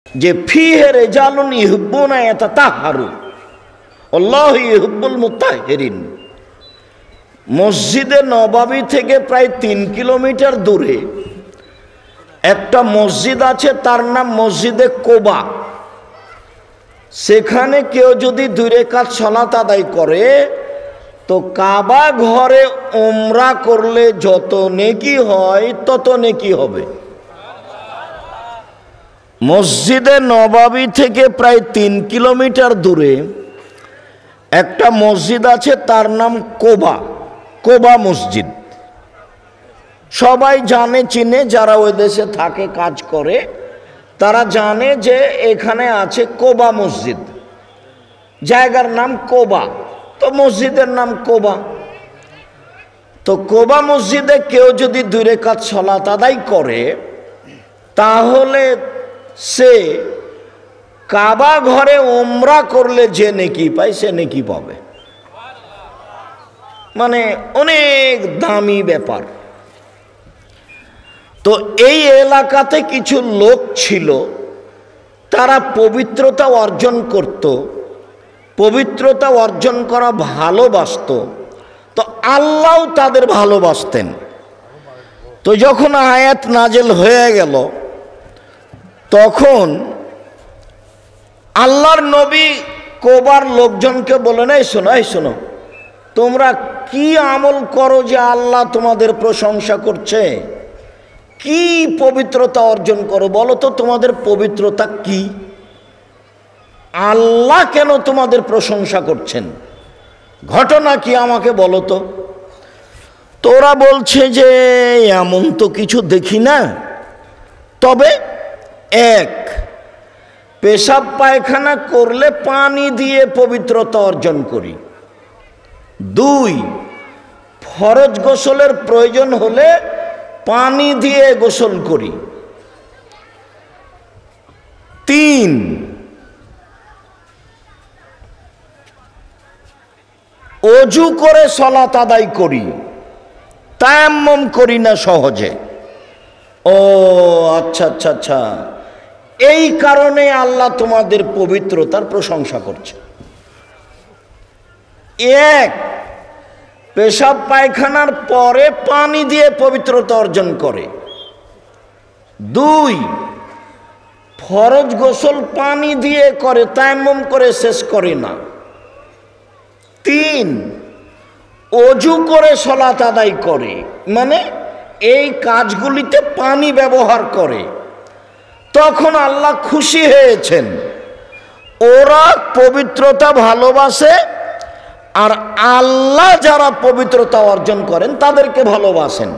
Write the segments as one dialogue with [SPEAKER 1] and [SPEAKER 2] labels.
[SPEAKER 1] যে ফিহে রিজালুন ইউহিব্বুনা ইয়াতাতাহহারু আল্লাহু ইউহিব্বুল মুতাহহিরিন। মসজিদে নববী থেকে প্রায় ৩ কিলোমিটার দূরে একটা মসজিদ আছে, তার নাম মসজিদে কোবা। সেখানে কেউ যদি 2 রাকাত সালাত আদায় করে তো কাবা ঘরে উমরা করলে যত নেকি হয় তত নেকি হবে। মসজিদে নববী থেকে প্রায় 3 কিলোমিটার দূরে একটা মসজিদ আছে, তার নাম কোবা, কোবা মসজিদ। সবাই জানে চিনে, যারা ওই দেশে থাকে কাজ করে তারা জানে যে এখানে আছে কোবা মসজিদ, জায়গার নাম কোবা, তো মসজিদের নাম কোবা। তো কোবা মসজিদে কেউ যদি 2 রাকাত সালাত আদায় করে তাহলে সে কাবা ঘরে উমরা করলে যে নেকি পায় সে নেকি পাবে। মানে অনেক দামি ব্যাপার। তো এই এলাকাতে কিছু লোক ছিল, তারা পবিত্রতা অর্জন করত, পবিত্রতা অর্জন করা ভালোবাসত, তো আল্লাহও তাদের ভালোবাসতেন। তো যখন আয়াত নাজেল হয়ে গেল তখন আল্লাহর নবী কোবার লোকজনকে বলেন, এই শোনো, এই শোনো, তোমরা কি আমল করো যে আল্লাহ তোমাদের প্রশংসা করছে? কি পবিত্রতা অর্জন করো বলো তো, তোমাদের পবিত্রতা কি? আল্লাহ কেন তোমাদের প্রশংসা করছেন? ঘটনা কি আমাকে বলো তো। তোরা বলছে যে এমন তো কিছু দেখি না, তবে 1 পেশাব পায়খানা করলে পানি দিয়ে পবিত্রতা অর্জন করি, 2 ফরজ গোসলের প্রয়োজন হলে পানি দিয়ে গোসল করি, 3 অজু করে সালাত আদায় করি, তায়াম্মুম করি না সহজে। ও আচ্ছা আচ্ছা আচ্ছা, এই কারণে আল্লাহ তোমাদের পবিত্রতার প্রশংসা করছে। 1 পেশাব পায়খানার পরে পানি দিয়ে পবিত্রতা অর্জন করে, 2 ফরজ গোসল পানি দিয়ে করে, তায়াম্মুম করে শেষ করে না, 3 অজু করে সালাত আদায় করে, মানে এই কাজগুলিতে পানি ব্যবহার করে। তখন আল্লাহ খুশি হয়েছেন, ওরা পবিত্রতা ভালোবাসে আর আল্লাহ যারা পবিত্রতা অর্জন করেন তাদেরকে ভালোবাসেন।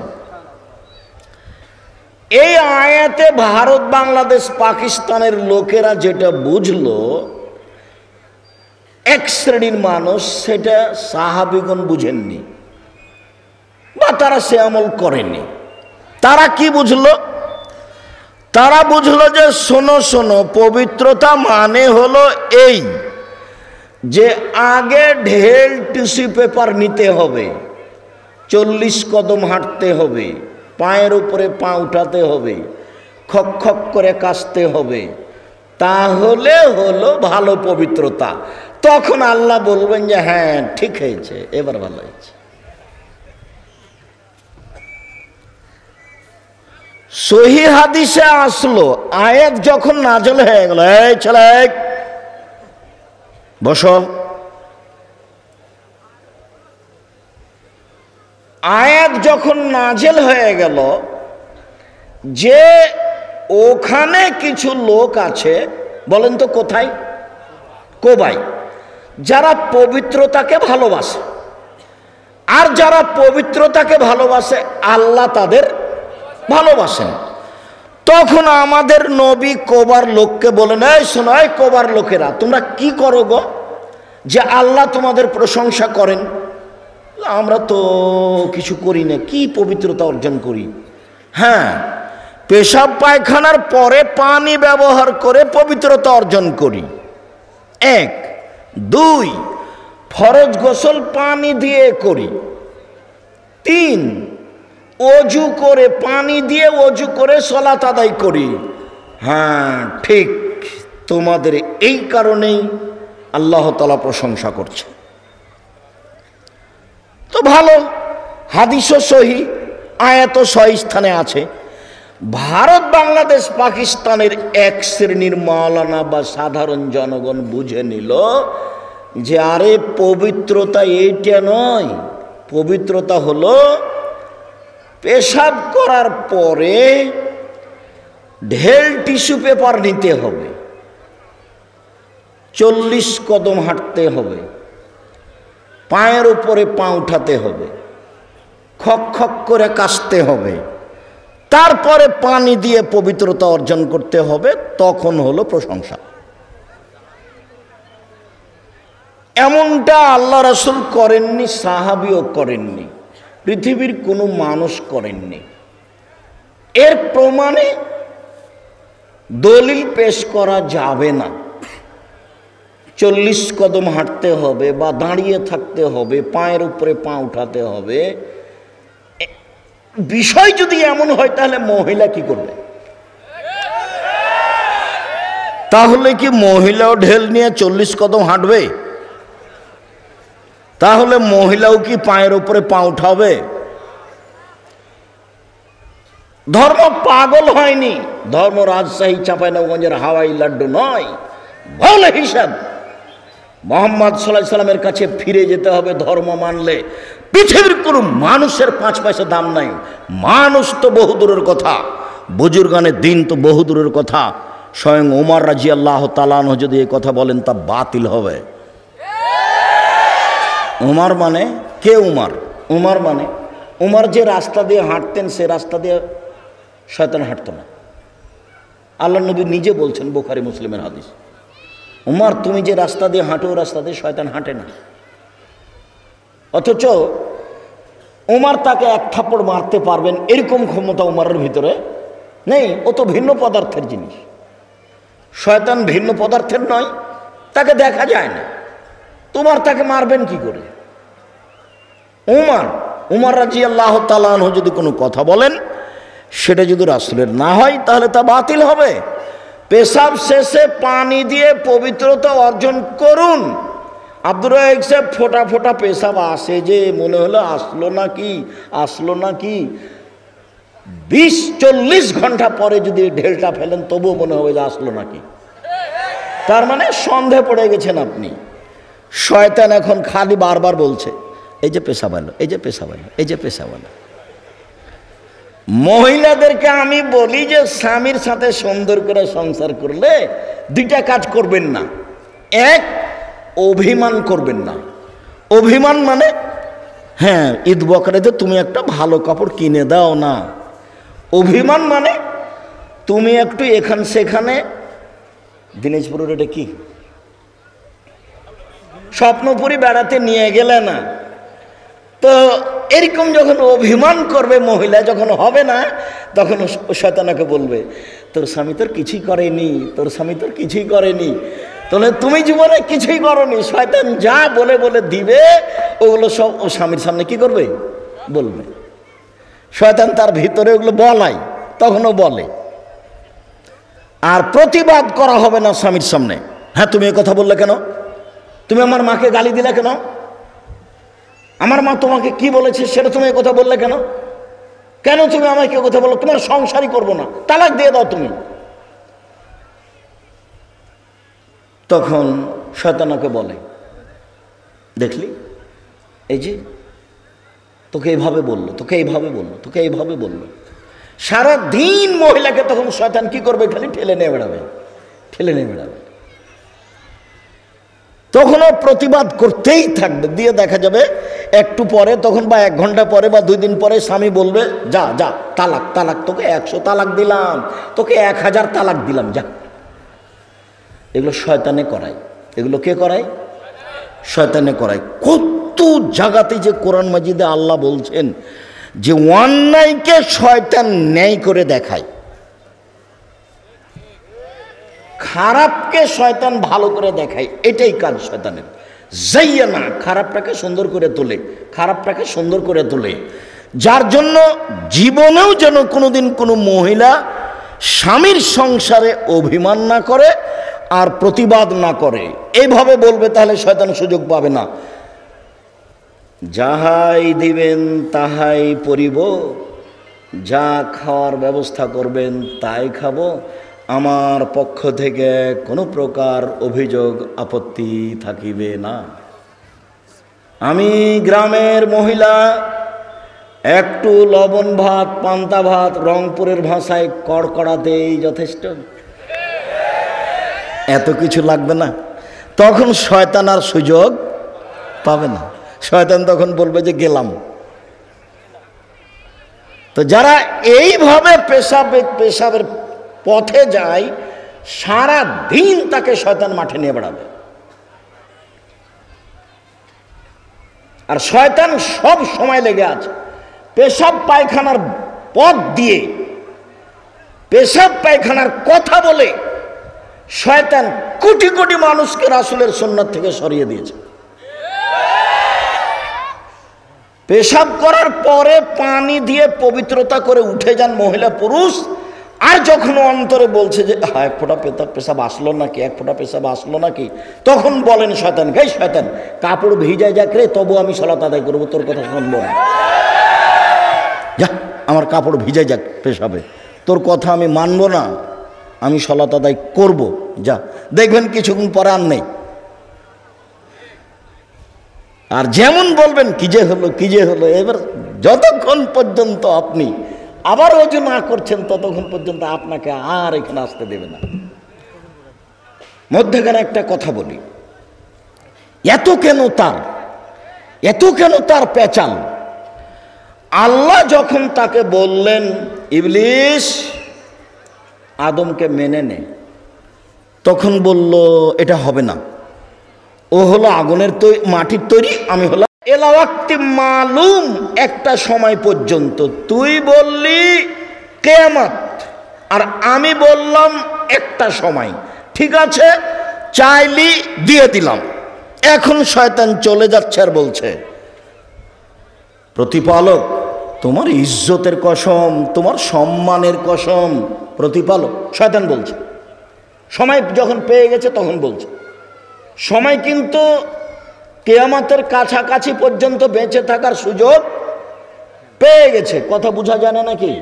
[SPEAKER 1] এই আয়াতে ভারত, বাংলাদেশ, পাকিস্তানের লোকেরা যেটা বুঝলো, 1 শ্রেণীর মানুষ, সেটা সাহাবীগণ বুঝেননি বা তারা সে আমল করেনি। তারা কি বুঝলো? তারা বুঝলো যে শোনো শোনো, পবিত্রতা মানে হলো এই যে আগে ঢেল টিস্যু পেপার নিতে হবে, 40 কদম হাঁটতে হবে, পায়ের উপরে পা উঠাতে হবে, খক খক করে কাশতে হবে, তাহলে হলো ভালো পবিত্রতা। তখন আল্লাহ বলবেন যে হ্যাঁ ঠিক হয়েছে, এবার ভালো হয়েছে। সহিহ হাদিসে আসলো, আয়াত যখন নাজল হয়ে গেল, এই ছেলে বসো, আয়াত যখন নাজেল হয়ে গেল যে ওখানে কিছু লোক আছে, বলেন তো কোথায়? কোবায়, যারা পবিত্রতাকে ভালোবাসে। আর যারা পবিত্রতাকে ভালোবাসে আল্লাহ তাদের ভালোবাসেন। তখন আমাদের নবী কোবার লোককে বলেন, এই শোনো, এই কোবার লোকেরা, তোমরা কি করো গো যে আল্লাহ তোমাদের প্রশংসা করেন? আমরা তো কিছু করি না, কি পবিত্রতা অর্জন করি? হ্যাঁ, পেশাব পায়খানার পরে পানি ব্যবহার করে পবিত্রতা অর্জন করি, 1, 2 ফরজ গোসল পানি দিয়ে করি, 3 অজু করে পানি দিয়ে অজু করে সালাত আদায় করি। হ্যাঁ ঠিক, তোমাদের এই কারণেই আল্লাহ তাআলা প্রশংসা করছে। তো ভালো, হাদিসও সহি, আয়াতও সহি স্থানে আছে। ভারত, বাংলাদেশ, পাকিস্তানের এক শ্রেণীর মাওলানা বা সাধারণ জনগণ বুঝে নিল যে আরে পবিত্রতা এইটা নয়, পবিত্রতা হলো পেশাব করার পরে ঢেল টিস্যু পেপার নিতে হবে, 40 কদম হাঁটতে হবে, পায়ের উপরে পা উঠাতে হবে, খক খক করে কাশতে হবে, তারপরে পানি দিয়ে পবিত্রতা অর্জন করতে হবে, তখন হলো প্রশংসা। এমনটা আল্লাহ রাসূল করেননি, সাহাবীও করেননি, পৃথিবীর কোনো মানুষ করেননি। এর প্রমাণে দলিল পেশ করা যাবে না। 40 কদম হাঁটতে হবে বা দাঁড়িয়ে থাকতে হবে, পায়ের উপরে পা উঠাতে হবে। বিষয় যদি এমন হয় তাহলে মহিলা কি করবে? তাহলে কি মহিলাও ঢেল নিয়ে 40 কদম হাঁটবে? তাহলে মহিলাও কি পায়ের উপরে পা উঠাবে? ধর্ম পাগল হয়নি, ধর্ম রাজশাহী চাঁপাইনবাবগঞ্জের হাওয়াই লাড্ডু নয়। বলে হিসাব মুহাম্মদ সাল্লাল্লাহু আলাইহি সাল্লামের কাছে ফিরে যেতে হবে। ধর্ম মানলে পৃথিবীর কোনো মানুষের 5 পয়সা দাম নাই। মানুষ তো বহুদূরের কথা, বুজুর্গানের দিন তো বহুদূরের কথা। স্বয়ং ওমর রাদিয়াল্লাহু তাআলা আনহু যদি এই কথা বলেন তা বাতিল হবে। উমর মানে কে? উমর মানে উমর যে রাস্তা দিয়ে হাঁটতেন সে রাস্তা দিয়ে শয়তান হাঁটত না। আল্লাহ নবী নিজে বলছেন, বুখারী মুসলিমের হাদিস, উমর তুমি যে রাস্তা দিয়ে হাঁটো ও রাস্তা দিয়ে শয়তান হাঁটে না। অথচ উমর তাকে এক থাপ্পড় মারতে পারবেন এরকম ক্ষমতা উমরের ভিতরে নেই। ও তো ভিন্ন পদার্থের জিনিস, শয়তান ভিন্ন পদার্থের নয়, তাকে দেখা যায় না। তোমার তাকে মারবেন কি করে? উমর রাদিয়াল্লাহু তাআলা আনহু যদি কোনো কথা বলেন সেটা যদি রাসূলের না হয় তাহলে তা বাতিল হবে। পেশাব শেষে পানি দিয়ে পবিত্রতা অর্জন করুন। আব্দুর রাজ্জাক সাহেব ফোটা ফোটা পেশাব আসে যে মনে হলো আসলো না কি 20-40 ঘন্টা পরে যদি ঢেলটা ফেলেন তবুও মনে হবে যে আসলো নাকি। তার মানে সন্দেহ পড়ে গেছেন আপনি। শয়তান এখন খালি বারবার বলছে এই যে পেশাব এলো, এই যে পেশাব এলো, এই যে পেশাব এলো। মহিলাদেরকে আমি বলি যে স্বামীর সাথে সুন্দর করে সংসার করলে 2টা কাজ করবেন না। এক, অভিমান করবেন না। অভিমান মানে হ্যাঁ ঈদ বকরিতে তুমি একটা ভালো কাপড় কিনে দাও না। অভিমান মানে তুমি একটু এখানে সেখানে, দিনাজপুরের এটা কি স্বপ্নপুরী বেড়াতে নিয়ে গেলে না। তো এরকম যখন অভিমান করবে মহিলা, যখন হবে না তখন শয়তানকে বলবে তোর স্বামী তোর কিছুই করেনি, তোর স্বামী তোর কিছুই করেনি। তাহলে তুমি জীবনে কিছুই করনি। শয়তান যা বলে বলে দিবে ওগুলো সব ও স্বামীর সামনে কি করবে? বলবে। শয়তান তার ভিতরে ওগুলো বলাই, তখনও বলে। আর প্রতিবাদ করা হবে না স্বামীর সামনে। হ্যাঁ তুমি এ কথা বললে কেন? তুমি আমার মাকে গালি দিলে কেন? আমার মা তোমাকে কি বলেছে সেটা তুমি এ কথা বললে কেন? কেন তুমি আমাকে কথা বলো? তোমার সংসারই করবো না, তালাক দিয়ে দাও তুমি। তখন শয়তানকে বলে দেখলি এই যে তোকে এইভাবে বললো, তোকে এইভাবে বললো, তোকে এইভাবে বললো। সারা দিন মহিলাকে তখন শয়তান কি করবে? খালি ঠেলে নিয়ে বেড়াবে, ঠেলে নিয়ে বেড়াবে। তখনও প্রতিবাদ করতেই থাকবে। দিয়ে দেখা যাবে একটু পরে, তখন বা 1 ঘন্টা পরে বা 2 দিন পরে স্বামী বলবে যা যা তালাক, তালাক, তোকে 100 তালাক দিলাম, তোকে 1000 তালাক দিলাম, যা। এগুলো শয়তানে করায়। এগুলো কে করায়? শয়তানে করায়। কত জায়গাতে যে কোরআন মাজিদে আল্লাহ বলছেন যে অন্যায়কে শয়তান ন্যায় করে দেখায়, খারাপকে শয়তান ভালো করে দেখায়। এটাই কাজ শয়তানের। যাইয়ানা, খারাপটাকে সুন্দর করে তোলে, খারাপটাকে সুন্দর করে তোলে। যার জন্য জীবনেও যেন কোনোদিন কোনো মহিলা স্বামীর সংসারে অভিমান না করে আর প্রতিবাদ না করে, এইভাবে বলবে, তাহলে শয়তান সুযোগ পাবে না। যাহাই দিবেন তাহাই পরিব, যা খাওয়ার ব্যবস্থা করবেন তাই খাবো, আমার পক্ষ থেকে কোনো প্রকার অভিযোগ আপত্তি থাকিবে না। আমি গ্রামের মহিলা, একটু লবণ ভাত, পান্তা ভাত, রংপুরের ভাষায় কড়কড়াতেই যথেষ্ট, এত কিছু লাগবে না। তখন শয়তান আর সুযোগ পাবে না, শয়তান তখন বলবে যে গেলাম। তো যারা এইভাবে পেশাবের পথে যায়, সারা দিন তাকে শয়তান মাঠে নিয়ে বেড়াবে। আর শয়তান সব সময় লেগে আছে পেশাব পায়খানার পথ দিয়ে, পেশাব পায়খানার কথা বলে শয়তান কোটি কোটি মানুষকে রাসূলের সুন্নাত থেকে সরিয়ে দিয়েছে। পেশাব করার পরে পানি দিয়ে পবিত্রতা করে উঠে যান মহিলা পুরুষ, আর যখন অন্তরে বলছে যে এক ফোঁটা পেশাব আসলো নাকি, এক ফোঁটা পেশাব আসলো নাকি, তখন বলেন শয়তান, গে শয়তান, কাপড় ভিজায় যাক রে, তবু আমি সালাত আদায় করবো, তোর কথা শুনবো না। যা, আমার কাপড় ভিজায় যাক পেশাবে, তোর কথা আমি মানবো না, আমি সালাত আদায় করব। যা, দেখবেন কিছুক্ষণ পরে আর নেই। আর যেমন বলবেন কি যে হলো, কি যে হলো, এবার যতক্ষণ পর্যন্ত আপনি আবার ওযু না করছেন ততক্ষণ পর্যন্ত আপনাকে আর এখানে আসতে দেবে না। মধ্যখানে একটা কথা বলি, এত কেন তার পেঁচাল? আল্লাহ যখন তাকে বললেন ইবলিস আদমকে মেনে নে, তখন বলল এটা হবে না, ও হলো আগুনের মাটির তৈরি, আমি হলো এলা ওয়াক্তি মালুম, একটা সময় পর্যন্ত। তুই বললি কিয়ামত, আর আমি বললাম একটা সময়, ঠিক আছে, চাইলি দিয়ে দিলাম। এখন শয়তান চলে যাচ্ছে আর বলছে, প্রতিপালক তোমার ইজ্জতের কসম, তোমার সম্মানের কসম, প্রতিপালক। শয়তান বলছে, সময় যখন পেয়ে গেছে তখন বলছে, সময় কিন্তু কিয়ামতের কাছাকাছি পর্যন্ত বেঁচে থাকার সুযোগ পেয়ে গেছে। কথা বোঝা যায় না নাকি?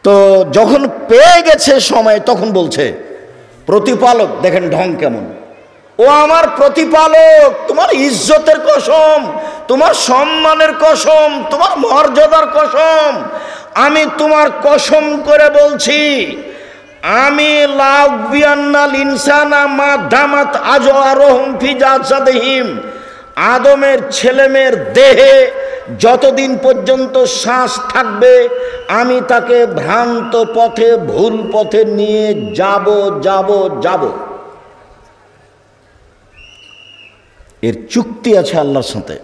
[SPEAKER 1] তো যখন পেয়ে গেছে সময়, তখন বলছে প্রতিপালক, দেখেন ঢং কেমন, ও আমার প্রতিপালক, তোমার ইজ্জতের কসম, তোমার সম্মানের কসম, তোমার মর্যাদার কসম, আমি তোমার কসম করে বলছি, আমি লাউবিয়ান্নাল ইনসানা মা দামাত আজওয়ারুহুম ফি জাসাদিহিম, আদমের ছেলেমেয়ের দেহে যতদিন পর্যন্ত শ্বাস থাকবে আমি তাকে ভ্রান্ত পথে, ভুল পথে নিয়ে যাব। এর চুক্তি আছে আল্লাহর সাথে।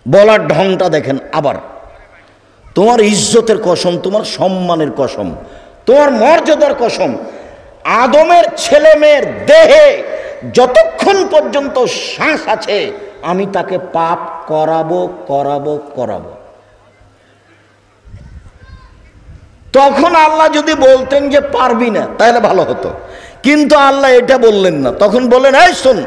[SPEAKER 1] বলার ঢংটা দেখেন আবার, তোমার ইজ্জতের কসম, তোমার সম্মানের কসম, তোমার মর্যাদার কসম, আদমের ছেলে মেয়ের দেহে যতক্ষণ পর্যন্ত শ্বাস আছে আমি তাকে পাপ করাবো। তখন আল্লাহ যদি বলতেন যে পারবি না, তাহলে ভালো হতো, কিন্তু আল্লাহ এটা বললেন না। তখন বললেন, এই শোন,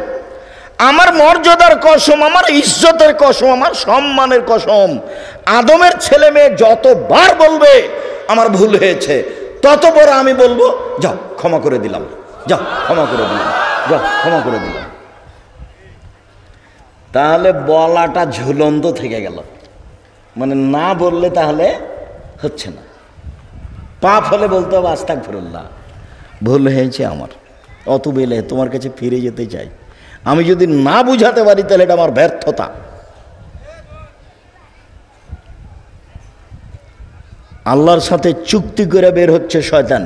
[SPEAKER 1] আমার মর্যাদার কসম, আমার ইজ্জতের কসম, আমার সম্মানের কসম, আদমের ছেলে মেয়ে যতবার বলবে আমার ভুল হয়েছে, ততবার আমি বলবো যাও ক্ষমা করে দিলাম, যাও ক্ষমা করে দিলাম, যাও ক্ষমা করে দিলাম। তাহলে বলাটা ঝুলন্ত থেকে গেল, মানে না বললে তাহলে হচ্ছে না। পাপ হলে বলতে হবে আস্তাগফিরুল্লাহ, ভুল হয়েছে আমার, অতবেলে তোমার কাছে ফিরে যেতে চাই। আমি যদি না বুঝাতে পারি তাহলে এটা আমার ব্যর্থতা। আল্লাহর সাথে চুক্তি করে বের হচ্ছে শয়তান,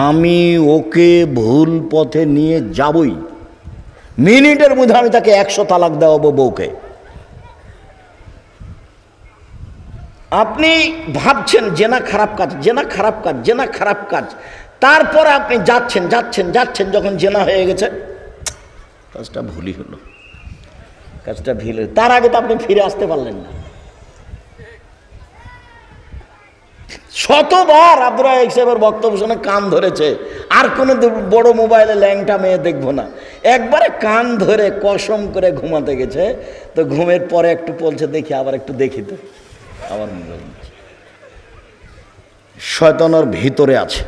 [SPEAKER 1] আমি ওকে ভুল পথে নিয়ে যাবই, মিনিটের মধ্যে আমি তাকে 100 তালাক দেওয়াবো বউকে। আপনি ভাবছেন জেনা খারাপ কাজ, জেনা খারাপ কাজ, জেনা খারাপ কাজ, তারপরে আপনি যাচ্ছেন, যখন জেনা হয়ে গেছে, কাজটা ভুলই হলো, কাজটা ভুল, তার আগে তো আপনি ফিরে আসতে পারলেন না। শতবার আব্দুর রাজ্জাক সাহেবের বক্তব্য শুনে কান ধরেছে, আর কোনো বড় মোবাইলে ল্যাংটা মেয়ে দেখবো না। একবারে কান ধরে কসম করে ঘুমাতে গেছে। তো ঘুমের পরে একটু বলছে দেখি, আবার একটু দেখি, তো আবার মোবাইল। শয়তানের ভিতরে আছে।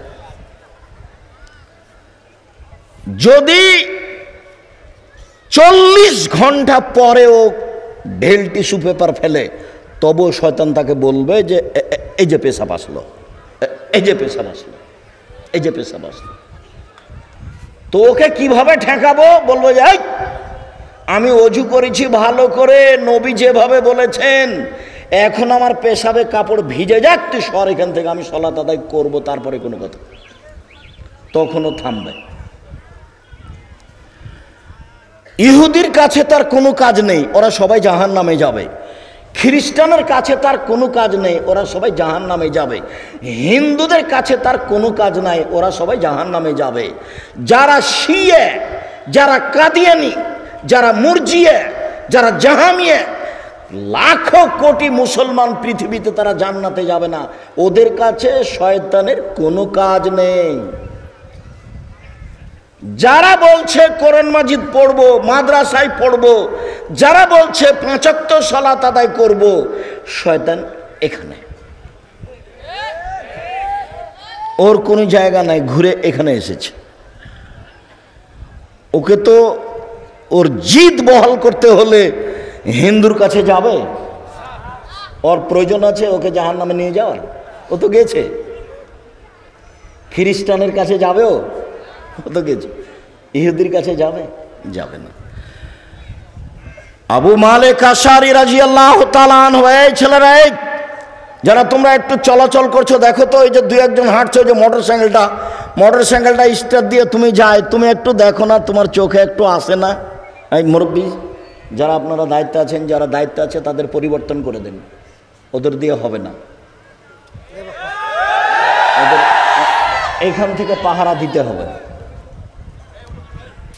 [SPEAKER 1] যদি 40 ঘন্টা পরেও ঢেল টিস্যু পেপার ফেলে, তবুও শয়তান তাকে বলবে যে এই যে পেশাব আসলো, এই যে পেশাব আসলো, এই যে পেশাব আসলো। তো ওকে কিভাবে ঠেকাবো? বলবো যে আমি অজু করেছি ভালো করে, নবী যেভাবে বলেছেন, এখন আমার পেশাবে কাপড় ভিজে যাক, তুই সর এখান থেকে, আমি সালাত আদায় করবো, তারপরে কোনো কথা। তখনও থামবে। ইহুদির কাছে তার কোনো কাজ নেই, ওরা সবাই জাহান্নামে যাবে। খ্রিস্টানের কাছে তার কোনো কাজ নেই, ওরা সবাই জাহান্নামে যাবে। হিন্দুদের কাছে তার কোনো কাজ নাই, ওরা সবাই জাহান্নামে যাবে। যারা শিয়ে, যারা কাদিয়ানি, যারা মুরজিয়ে, যারা জাহামিয়ে, লাখো কোটি মুসলমান পৃথিবীতে, তারা জান্নাতে যাবে না। ওদের কাছে শয়তানের কোনো কাজ নেই। যারা বলছে কোরআন মাজিদ পড়বো, মাদ্রাসায় পড়বো, যারা বলছে 5 ওয়াক্ত সালাত আদায় করব, শয়তান এখানে, ওর কোনো জায়গা নাই, ঘুরে এখানে এসেছে। ওকে তো ওর জিদ বহাল করতে হলে হিন্দুর কাছে যাবে? ওর প্রয়োজন আছে ওকে জাহান্নামে নিয়ে যাওয়ার? ও তো গেছে। খ্রিস্টানের কাছে যাবেও? ও তো গেছে। ইহুদির কাছে যাবে? যাবে না। আবু মালিক আশআরী রাদিয়াল্লাহু তাআলা আনহু, এই ছেলেরা, এই যারা তোমরা একটু চলাচল করছো, দেখো তো এই যে 2-1 জন হাঁটছে, যে মোটরসাইকেলটা স্টার্ট দিয়ে তুমি যাই, তুমি একটু দেখো না, তোমার চোখে একটু আসে না? এই মুরব্বী যারা আপনারা দায়িত্ব আছেন, যারা দায়িত্ব আছে, তাদের পরিবর্তন করে দেন, ওদের দিয়ে হবে না। ওদের এখান থেকে পাহারা দিতে হবে,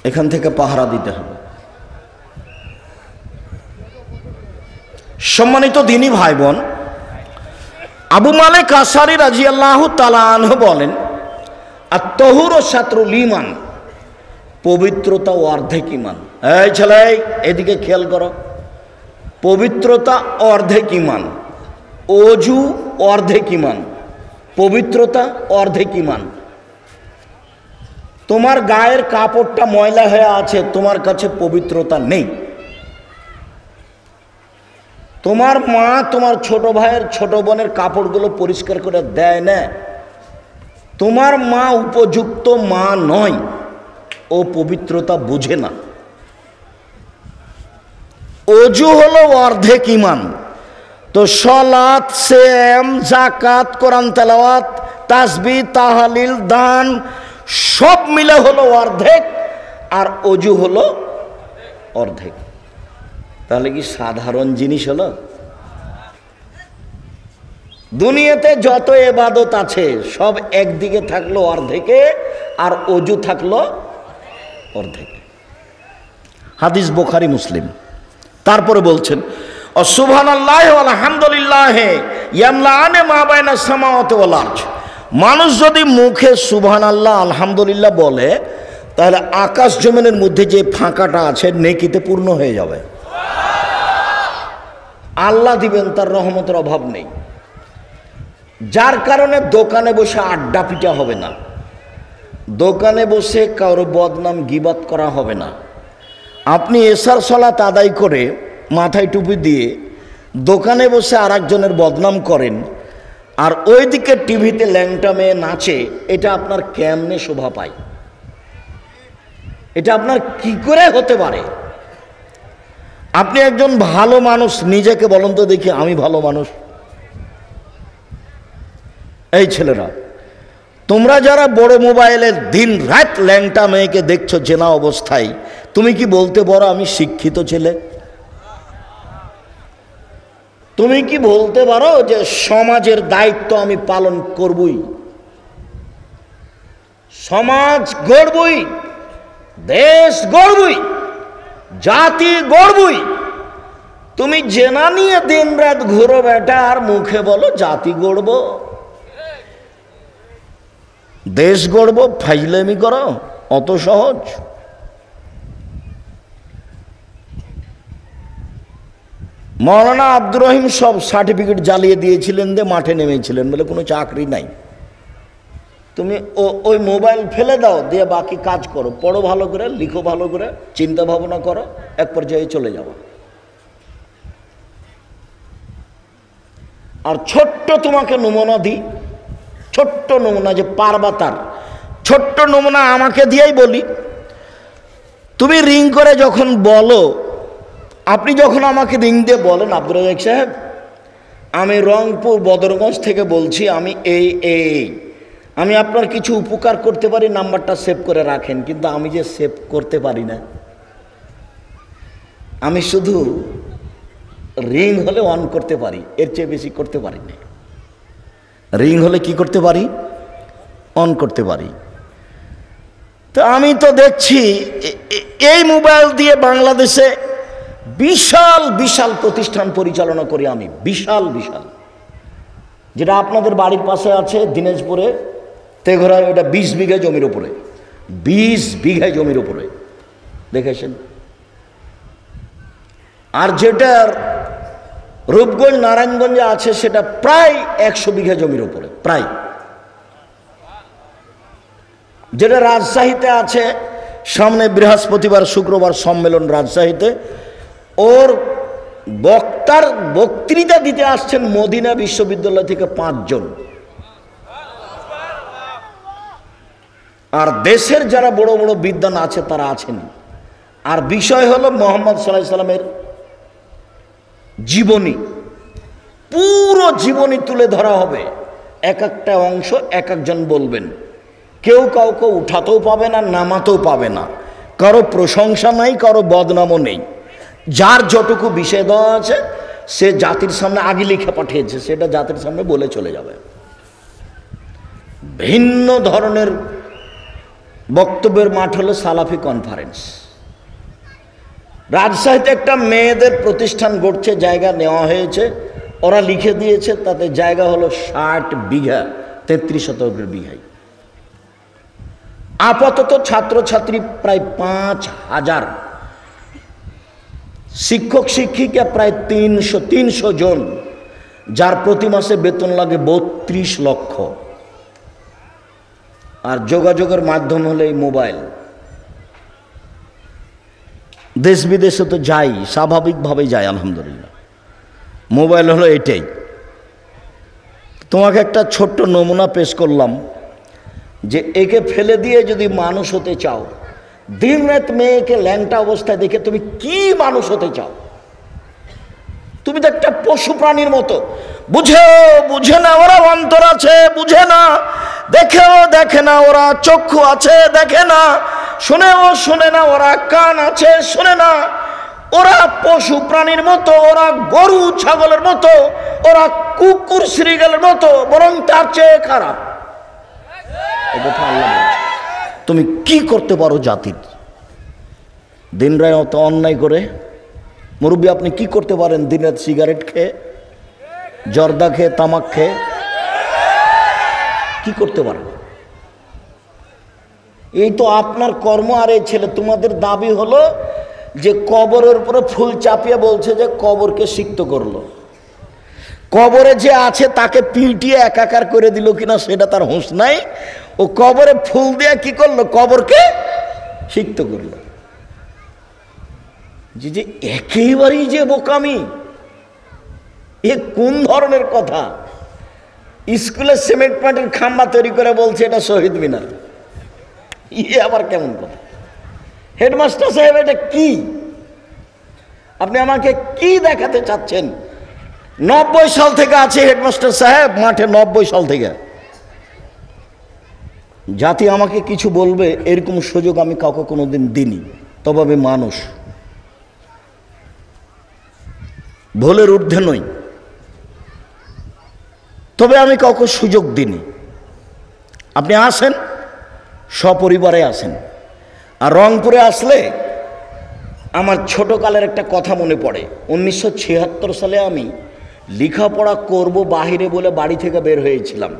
[SPEAKER 1] এখান থেকে পাহারা দিতে হবে। সম্মানিত দ্বীনী ভাই বোন, আবু মালিক আশআরী রাদিয়াল্লাহু তাআলা আনহু বলেন, আত-তাহুরু শাতরুল ঈমান, পবিত্রতা অর্ধেক ঈমান। এই ছেলে, এদিকে খেয়াল করো। পবিত্রতা অর্ধেক ঈমান, ওযু অর্ধেক ঈমান, পবিত্রতা অর্ধেক ঈমান। তোমার গায়ের কাপড়টা ময়লা হয়ে আছে, তোমার কাছে পবিত্রতা নেই। তোমার মা তোমার ছোট ভাইয়ের, ছোট বোনের কাপড়গুলো পরিষ্কার করে দেয় না, তোমার মা উপযুক্ত মা নয়, ও পবিত্রতা বুঝে না। ওযু হলো অর্ধেক ঈমান। তো সালাত, সিয়াম, যাকাত, কোরআন তেলাওয়াত, তাসবিহ, তাহলিল, দান সব মিলে হলো অর্ধেক, আর ওযু হলো অর্ধেক। তাহলে কি সাধারণ জিনিস হলো? দুনিয়াতে যত ইবাদত আছে সব একদিকে থাকলো অর্ধেকে, আর ওযু থাকলো অর্ধেকে। হাদিস বুখারী মুসলিম। তারপরে বলছেন, সুবহানাল্লাহি ওয়াল হামদুলিল্লাহি ইয়ামলাআনে মা বাইনাস সামাওয়াতি ওয়াল আরজ। মানুষ যদি মুখে সুবহানাল্লাহ, আলহামদুলিল্লাহ বলে, তাহলে আকাশ জমিনের মধ্যে যে ফাঁকাটা আছে নেকিতে পূর্ণ হয়ে যাবে। আল্লাহ দিবেন, তার রহমতের অভাব নেই। যার কারণে দোকানে বসে আড্ডা পিটা হবে না, দোকানে বসে কারো বদনাম গীবাত করা হবে না। আপনি এশার সালাত আদায় করে মাথায় টুপি দিয়ে দোকানে বসে আর একজনের বদনাম করেন, আর ওইদিকে টিভিতে ল্যাংটা মেয়ে নাচে, এটা আপনার কেমনে শোভা পায়? এটা আপনার কি করে হতে পারে? আপনি একজন ভালো মানুষ, নিজেকে বলুন তো দেখি, আমি ভালো মানুষ? এই ছেলেরা, তোমরা যারা বড় মোবাইলে দিন রাত ল্যাংটা মেয়েকে দেখছো জেনা অবস্থায়, তুমি কি বলতে পারো আমি শিক্ষিত ছেলে? তুমি কি বলতে পারো যে সমাজের দায়িত্ব আমি পালন করবই, সমাজ গড়বই, দেশ গড়বই, জাতি গড়বই? তুমি জেনা নিয়ে দিন রাত ঘুরো বেটা, আর মুখে বলো জাতি গড়ব। দেশ গড়ব ফাইজলামি করো, অত সহজ? মৌলানা আব্দুর রহিম সব সার্টিফিকেট জ্বালিয়ে দিয়েছিলেন, দিয়ে মাঠে নেমেছিলেন, বলে কোনো চাকরি নাই, তুমি ওই মোবাইল ফেলে দাও, দিয়ে বাকি কাজ করো, পড়ো ভালো করে, লিখো ভালো করে, চিন্তা ভাবনা করো, এক পর্যায়ে চলে যাবো। আর ছোট্ট তোমাকে নমুনা দিই, ছোট্ট নমুনা, যে পারবা তার ছোট্ট নমুনা আমাকে দিয়েই বলি। তুমি রিং করে যখন বলো, আপনি যখন আমাকে রিং দিয়ে বলেন, আব্দুর রাজ্জাক সাহেব আমি রংপুর বদরগঞ্জ থেকে বলছি, আমি এই আমি আপনার কিছু উপকার করতে পারি, নাম্বারটা সেভ করে রাখেন। কিন্তু আমি যে সেভ করতে পারি না, আমি শুধু রিং হলে অন করতে পারি, এর চেয়ে বেশি করতে পারি না। রিং হলে কি করতে পারি? অন করতে পারি। তো আমি তো দেখছি এই মোবাইল দিয়ে বাংলাদেশে বিশাল বিশাল প্রতিষ্ঠান পরিচালনা করি আমি, বিশাল বিশাল। যেটা আপনাদের বাড়ির পাশে আছে দিনাজপুরে তেঘরায়, ওটা 20 বিঘা জমির উপরে, 20 বিঘা জমির উপরে দেখেছেন। আর যেটার রূপগঞ্জ নারায়ণগঞ্জে আছে সেটা প্রায় 100 বিঘা জমির উপরে, প্রায়। যেটা রাজশাহীতে আছে, সামনে বৃহস্পতিবার শুক্রবার সম্মেলন রাজশাহীতে, ওর বক্তৃতা দিতে আসছেন মদিনা বিশ্ববিদ্যালয় থেকে 5 জন। আর দেশের যারা বড় বড় বিদ্বান আছে তারা আছেন। আর বিষয় হলো মুহাম্মদ সাল্লাল্লাহু আলাইহি সাল্লামের জীবনী, পুরো জীবনী তুলে ধরা হবে। এক একটা অংশ এক একজন বলবেন, কেউ কাউকে উঠাতেও পাবে না, নামাতেও পাবে না, কারো প্রশংসা নাই, কারো বদনামও নেই। যার যতটুকু বিষয় দেওয়া আছে সে জাতির সামনে আগে লিখে পাঠিয়েছে, সেটা জাতির সামনে বলে চলে যাবে। ভিন্ন ধরনের বক্তব্যের মাঠ হলো সালাফি কনফারেন্স। রাজশাহীতে একটা মেয়েদের প্রতিষ্ঠান গড়ছে, জায়গা নেওয়া হয়েছে, ওরা লিখে দিয়েছে, তাতে জায়গা হলো 60 বিঘা, 33 শতকের বিঘায়। আপাতত ছাত্রছাত্রী প্রায় 5000, শিক্ষক শিক্ষিকা প্রায় 300 জন, যার প্রতি মাসে বেতন লাগে 32 লক্ষ। আর যোগাযোগের মাধ্যম হলো এই মোবাইল। দেশ বিদেশে তো যাই, স্বাভাবিকভাবেই যাই, আলহামদুলিল্লাহ। মোবাইল হলো এটাই। তোমাকে একটা ছোট্ট নমুনা পেশ করলাম, যে একে ফেলে দিয়ে যদি মানুষ হতে চাও, দিন রাত মেয়েকে ল্যাংটা অবস্থায় দেখে তুমি কি মানুষ হতে চাও? তুমি তো একটা পশু প্রাণীর মতো। বুঝে না ওরা অন্তর আছে, বুঝে না, দেখেও দেখে না ওরা চক্ষু আছে, দেখে না, শুনেও শুনে না ওরা কান আছে, শুনে না। ওরা পশু প্রাণীর মতো, ওরা গরু ছাগলের মতো, ওরা কুকুর শ্রীগালের মতো, বরং তার চেয়ে খারাপ। তুমি কি করতে পারো জাতির? দিন রাত অন্যায় করে। মুরব্বী, আপনি কি করতে পারেন দিন রাত সিগারেট খেয়ে, জর্দা খেয়ে, তামাক খেয়ে? কি করতে পারেন? এই তো আপনার কর্ম। আর এই ছেলে, তোমাদের দাবি হলো যে কবরের উপরে ফুল চাপিয়ে বলছে যে কবরকে সিক্ত করলো। কবরে যে আছে তাকে পিটিয়ে একাকার করে দিল কিনা সেটা তার হুঁশ নাই। ও কবরে ফুল দিয়ে কি করলো? কবরকে সিক্ত করলো। যে একেবারেই যে বোকামি! এ কোন ধরনের কথা? স্কুলের সিমেন্ট পাটের খাম্বা তৈরি করে বলছে এটা শহীদ মিনার। ইয়ে আবার কেমন কথা? হেডমাস্টার সাহেব, এটা কি? আপনি আমাকে কি দেখাতে চাচ্ছেন? 90 সাল থেকে আছে হেডমাস্টার সাহেব মাঠে, 90 সাল থেকে। জাতি আমাকে কিছু বলবে এরকম সুযোগ আমি কাউকে কোনোদিন দিইনি। তবে আমি মানুষ, ভুলের ঊর্ধ্বে নই, তবে আমি কাউকে সুযোগ দিইনি। আপনি আসেন, সপরিবারে আসেন। আর রংপুরে আসলে আমার ছোটকালের একটা কথা মনে পড়ে। 1976 সালে আমি লেখাপড়া করব বাহিরে বলে বাড়ি থেকে বের হয়েছিলাম।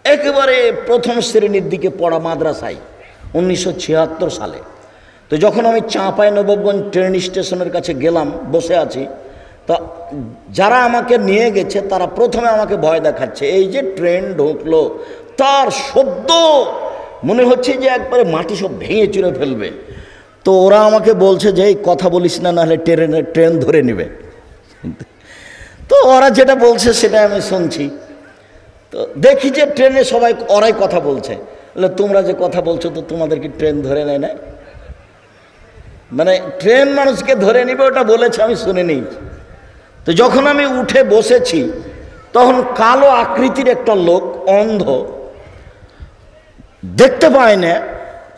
[SPEAKER 1] একেবারে প্রথম শ্রেণীর দিকে পড়া মাদ্রাসায় 1976 সালে। তো যখন আমি চাঁপাইনবাবগঞ্জ ট্রেন স্টেশনের কাছে গেলাম, বসে আছি, তো যারা আমাকে নিয়ে গেছে তারা প্রথমে আমাকে ভয় দেখাচ্ছে। এই যে ট্রেন ঢুকলো, তার শব্দ মনে হচ্ছে যে একবারে মাটি সব ভেঙে চুরে ফেলবে। তো ওরা আমাকে বলছে যে এই কথা বলিস না, নাহলে ট্রেন ধরে নেবে। তো ওরা যেটা বলছে সেটা আমি শুনছি। তো দেখি যে ট্রেনে সবাই ওরাই কথা বলছে। বলে তোমরা যে কথা বলছো, তো তোমাদের কি ট্রেন ধরে নেয় না? মানে ট্রেন মানুষকে ধরে নিবে ওটা বলেছে, আমি শুনে নিয়েছি। তো যখন আমি উঠে বসেছি, তখন কালো আকৃতির একটা লোক, অন্ধ, দেখতে পায় না,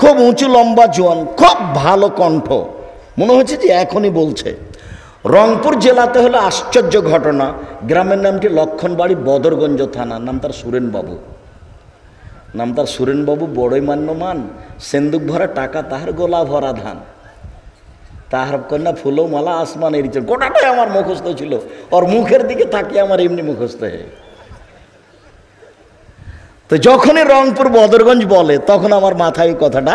[SPEAKER 1] খুব উঁচু লম্বা জোয়ান, খুব ভালো কণ্ঠ, মনে হচ্ছে যে এখনই বলছে। রংপুর জেলাতে হলো আশ্চর্য ঘটনা। গ্রামের নামটি লক্ষণবাড়ি, বদরগঞ্জ থানা। নাম তার সুরেনবাবু। নাম তার সুরেনবাবু, বড়ই মান্যমান। সেন্দুক ভরা টাকা তাহার, গোলা ভরা ধান, তাহার কন্যা ফুলো মালা আসমানের ইচ্ছে। গোটাটাই আমার মুখস্থ ছিল। ওর মুখের দিকে তাকিয়ে আমার এমনি মুখস্থ হয়ে। তো যখনই রংপুর বদরগঞ্জ বলে, তখন আমার মাথায় এই কথাটা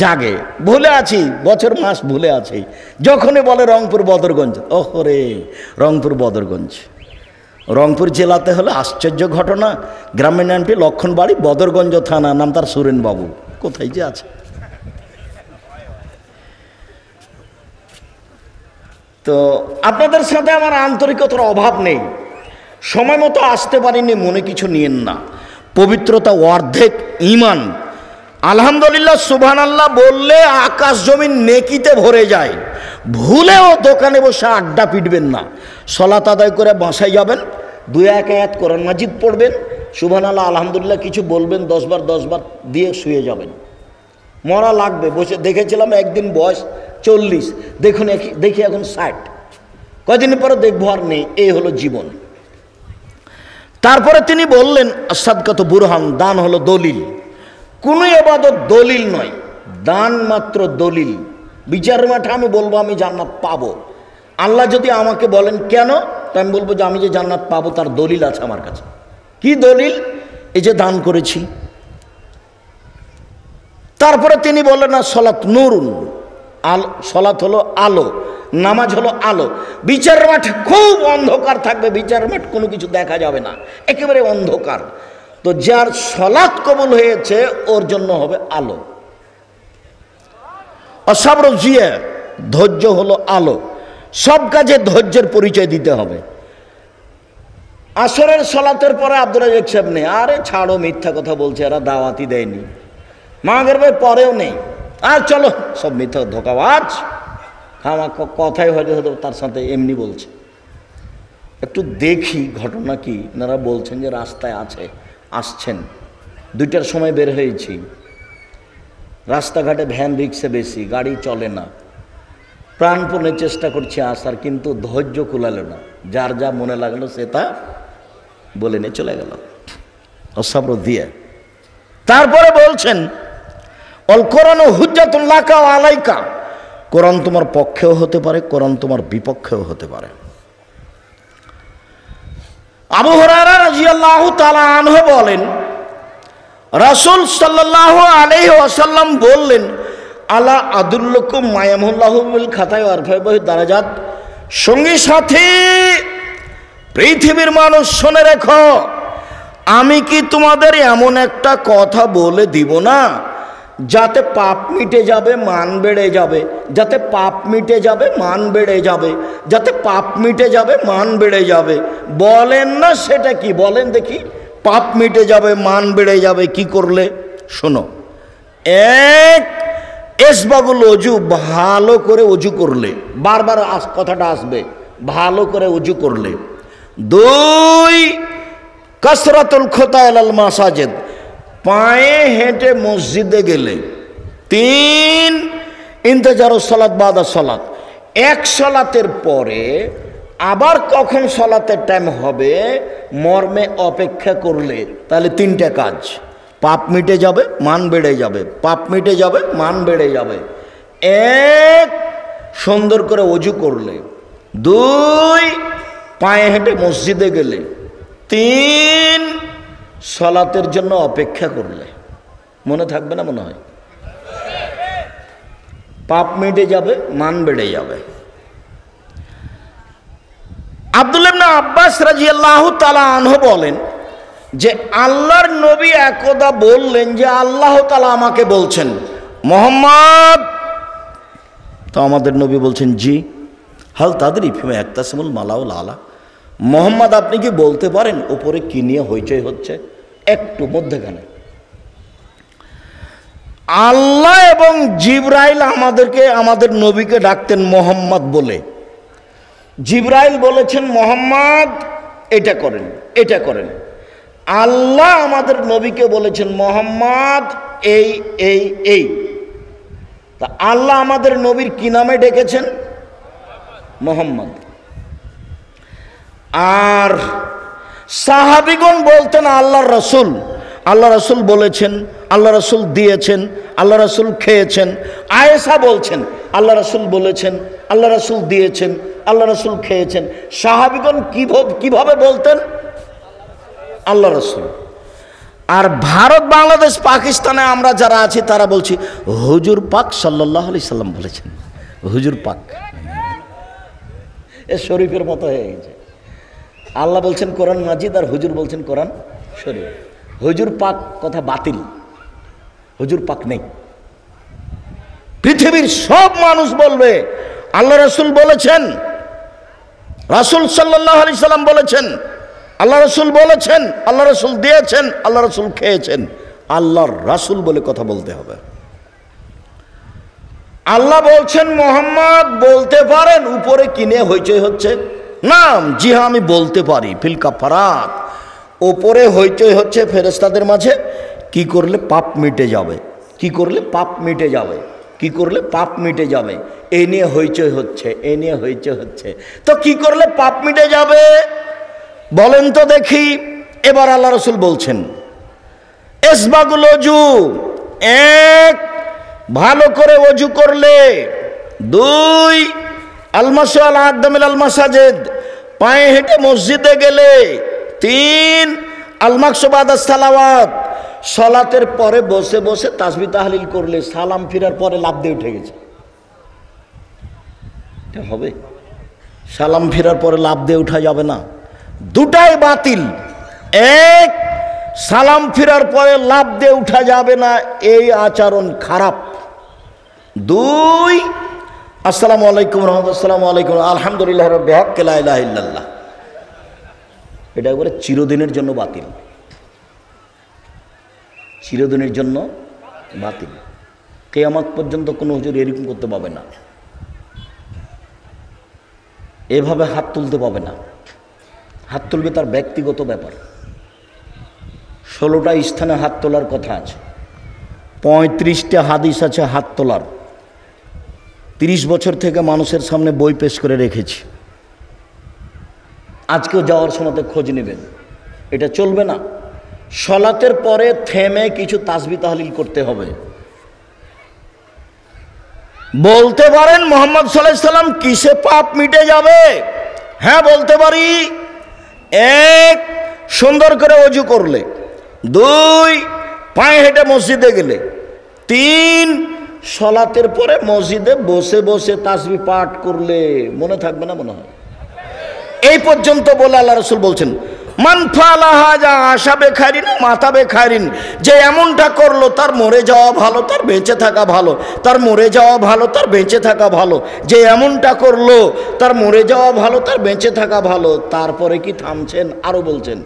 [SPEAKER 1] জাগে। ভুলে আছি, বছর মাস ভুলে আছি। যখনই বলে রংপুর বদরগঞ্জ, ওহরে রংপুর বদরগঞ্জ। রংপুর জেলাতে হলো আশ্চর্য ঘটনা। গ্রামের নামটি লক্ষণবাড়ি, বদরগঞ্জ থানা। নাম তার সুরেনবাবু। কোথায় যে আছে। তো আপনাদের সাথে আমার আন্তরিকতার অভাব নেই। সময় মতো আসতে পারিনি, মনে কিছু নিয়েন না। পবিত্রতা অর্ধেক ঈমান। আলহামদুলিল্লাহ, সুবহানাল্লাহ বললে আকাশ জমিন নেকিতে ভরে যায়। ভুলেও দোকানে বসে আড্ডা পিটবেন না। সলাত আদায় করে বাসায় যাবেন, 2-1 আয়াত কোরআন মাজিদ পড়বেন, সুবহানাল্লাহ আলহামদুলিল্লাহ কিছু বলবেন, 10 বার দিয়ে শুয়ে যাবেন। মরা লাগবে। বসে দেখেছিলাম একদিন বয়স 40, দেখি এখন 60। কয়দিন পরে দেখবো আর নেই। এই হলো জীবন। তারপরে তিনি বললেন, আসাদকাত বুরহান, দান হলো দলিল। কোনো ইবাদত দলিল নয়, দান মাত্র দলিল। বিচারের মাঠে আমি বলবো আমি জান্নাত পাবো। আল্লাহ যদি আমাকে বলেন কেন, তো আমি বলবো যে আমি যে জান্নাত পাবো তার দলিল আছে আমার কাছে। কি দলিল? এই যে দান করেছি। তারপরে তিনি বললেন, না সলাত নূরুন, সলাত হলো আলো, নামাজ হলো আলো। বিচারের মাঠে খুব অন্ধকার থাকবে, বিচারের মাঠ কোনো কিছু দেখা যাবে না, একেবারে অন্ধকার। তো যার সলাত কবুল হয়েছে ওর জন্য হবে আলো। অসাবর জিয়া, ধৈর্য হলো আলো। সব কাজে ধৈর্যের পরিচয় দিতে হবে। আসরের সলাতের পরে আব্দুল রাজ্জাক সাহেব নেই। আরে ছাড়ো, মিথ্যা কথা বলছে, এরা দাওয়াতই দেয়নি। মাগরিবের পরেও নেই। আর চলো, সব মিথ্যা ধোঁকাবাজ। আমার কথাই হয়তো তার সাথে এমনি বলছে। একটু দেখি ঘটনা কি। এনারা বলছেন যে রাস্তায় আসছেন, 2টার সময় বের হয়েছি। রাস্তাঘাটে ভ্যান রিক্সা বেশি, গাড়ি চলে না। প্রাণপণে চেষ্টা করছি আসার, কিন্তু ধৈর্য কুলালো না। যার যা মনে লাগলো সে তা বলে নিয়ে চলে গেল। অসাবর দিয়ে তারপরে বলছেন, অল কোরআন হুজ্জাতুন লাকা ওয়া আলাইকা। কোরআন তোমার পক্ষেও হতে পারে, কোরআন তোমার বিপক্ষেও হতে পারে। আবু হুরায়রা রাদিয়াল্লাহু তাআলা আনহু বলেন, রাসূল সাল্লাল্লাহু আলাইহি ওয়াসাল্লাম বললেন, আলা আদুল্লুকুম মায়ামুল্লাহু বিল খাতায় ওয়ারফা'উ দারাজাত। সঙ্গী সাথী, পৃথিবীর মানুষ শুনে রেখো, আমি কি তোমাদের এমন একটা কথা বলে দিব না যাতে পাপ মিটে যাবে, মান বেড়ে যাবে, যাতে পাপ মিটে যাবে, মান বেড়ে যাবে, যাতে পাপ মিটে যাবে, মান বেড়ে যাবে। বলেন না সেটা কি? বলেন দেখি। পাপ মিটে যাবে, মান বেড়ে যাবে কি করলে? শোনো, এক, এসবাগুল অজু, ভালো করে অজু করলে। বারবার কথাটা আসবে, ভালো করে অজু করলে। 2, কাসরাতুল খুতা ইলাল মাসাজিদ, পায়ে হেঁটে মসজিদে গেলে। 3, ইন্তেজারুস সালাত বাদা সালাত, এক সালাতের পরে আবার কখন সালাতের টাইম হবে মর্মে অপেক্ষা করলে। তাহলে 3টে কাজ। পাপ মিটে যাবে, মান বেড়ে যাবে, পাপ মিটে যাবে, মান বেড়ে যাবে। 1, সুন্দর করে অজু করলে। 2, পায়ে হেঁটে মসজিদে গেলে। 3, সালাতের জন্য অপেক্ষা করলে মনে থাকবে না? মনে হয় পাপ মিটে যাবে, মান বেড়ে যাবে। আব্দুল্লাহ ইবনে আব্বাস রাদিয়াল্লাহু তাআলা আনহু বলেন যে আল্লাহর নবী একদা বললেন যে আল্লাহ তাআলা আমাকে বলছেন মুহাম্মদ, তো আমাদের নবী বলছেন জি, হাল তাদরি ফিমা ইয়াকতাসিমুল মালাউল আলা, মুহাম্মদ আপনি কি বলতে পারেন উপরে কি নিয়ে হইচই হচ্ছে? একটু মধ্যখানে আল্লাহ এবং জিবরাইল আমাদের নবীকে ডাকতেন মুহাম্মদ বলে। জিবরাইল বলেছেন মুহাম্মদ এটা করেন, এটা করেন। আল্লাহ আমাদের নবীকে বলেছেন মুহাম্মদ এই এই এই। তা আল্লাহ আমাদের নবীর কি নামে ডেকেছেন? মুহাম্মদ। আর সাহাবীগণ বলতেন আল্লাহর রাসূল, আল্লাহ রাসূল বলেছেন, আল্লাহ রাসূল দিয়েছেন, আল্লাহ রাসূল খেয়েছেন। আয়েশা বলছেন আল্লাহ রাসূল বলেছেন, আল্লাহ রাসূল দিয়েছেন, আল্লাহ রাসূল খেয়েছেন। সাহাবীগণ কিভাবে বলতেন? আল্লাহ রাসূল। আর ভারত, বাংলাদেশ, পাকিস্তানে আমরা যারা আছি তারা বলছি হুজুর পাক সাল্লাল্লাহু আলাইহি সাল্লাম বলেছেন, হুজুর পাক। এ শরীফের মতো হয়ে গেছে। আল্লাহ বলছেন কোরআন মাজিদ আর হুজুর বলছেন কোরআন শরীফ। হুজুর পাক কথা বাতিল, হুজুর পাক নেই। পৃথিবীর সব মানুষ বলবে আল্লাহ রাসূল বলেছেন, রাসূল সাল্লাল্লাহু আলাইহি সাল্লাম বলেছেন, আল্লাহ রাসূল বলেছেন, আল্লাহ রাসূল দিয়েছেন, আল্লাহ রাসূল খেয়েছেন। আল্লাহর রাসূল বলে কথা বলতে হবে। আল্লাহ বলছেন মুহাম্মদ বলতে পারেন উপরে কিনে হইচই হচ্ছে? নাম জি হ্যাঁ আমি বলতে পারি। ফিল কাফারাত, ওপরে হইচই হচ্ছে ফেরেশতাদের মাঝে। কি করলে পাপ মিটে যাবে, কি করলে পাপ মিটে যাবে, কি করলে পাপ মিটে যাবে, এই নিয়ে হইচই হচ্ছে, এই নিয়ে হইচই হচ্ছে। তো কি করলে পাপ মিটে যাবে বলেন তো দেখি। এবার আল্লাহ রাসূল বলছেন ইসবাগুল ওযু, এক ভালো করে ওযু করলে, দুই আলমাসু আল আকদামিল আল মাসাজিদ, পায়ে হেঁটে মসজিদে গেলে, তিন আলমাকসু বাদাস সালাওয়াত, সালাতের পরে বসে বসে তাসবিহ তাহলিল করলে, সালাম ফিরার পরে লাফ দিয়ে উঠে গেছে। এটা হবে? সালাম ফিরার পরে লাফ দিয়ে উঠা যাবে না, দুটাই বাতিল। এক, সালাম ফিরার পরে লাফ দিয়ে উঠা যাবে না, এই আচরণ খারাপ। দুই, আসসালামু আলাইকুম রাহমাতুল্লাহ, আসসালামু আলাইকুম আলহামদুলিল্লাহ রাব্বিল হাক্কি লা ইলাহা ইল্লাল্লাহ, এটা একবারে চিরদিনের জন্য বাতিল, চিরদিনের জন্য বাতিল। কিয়ামত পর্যন্ত কোনো হুজুর এরকম করতে পাবে না, এভাবে হাত তুলতে পাবে না। হাত তুলবে তার ব্যক্তিগত ব্যাপার। 16টা স্থানে হাত তোলার কথা আছে, 35টা হাদিস আছে হাত তোলার। 30 বছর থেকে মানুষের সামনে বই পেশ করে রেখেছি। আজকেও যাওয়ার সময় খোঁজ নেবেন, এটা চলবে না। সালাতের পরে থেমে কিছু তাসবিহ তাহলিল করতে হবে। বলতে পারেন মুহাম্মদ সাল্লাল্লাহু আলাইহি সাল্লাম কিসে পাপ মিটে যাবে? হ্যাঁ বলতে পারি। এক, সুন্দর করে ওযু করলে, দুই পায়ে হেঁটে মসজিদে গেলে, তিন সালাতের পরে মসজিদে বসে বসে তাসবিহ পাঠ করলে। মনে থাকবে না? মনে হয় এই পর্যন্ত বলে আল্লাহ রাসূল বলছেন মান ফাআলা হাযা আশা বেখারিন মাতা বেখারিন, যে এমনটা করলো তার মরে যাওয়া ভালো, তার বেঁচে থাকা ভালো, তার মরে যাওয়া ভালো, তার বেঁচে থাকা ভালো। যে এমনটা করলো তার মরে যাওয়া ভালো, তার বেঁচে থাকা ভালো। তারপরে কি থামছেন? আরো বলছেন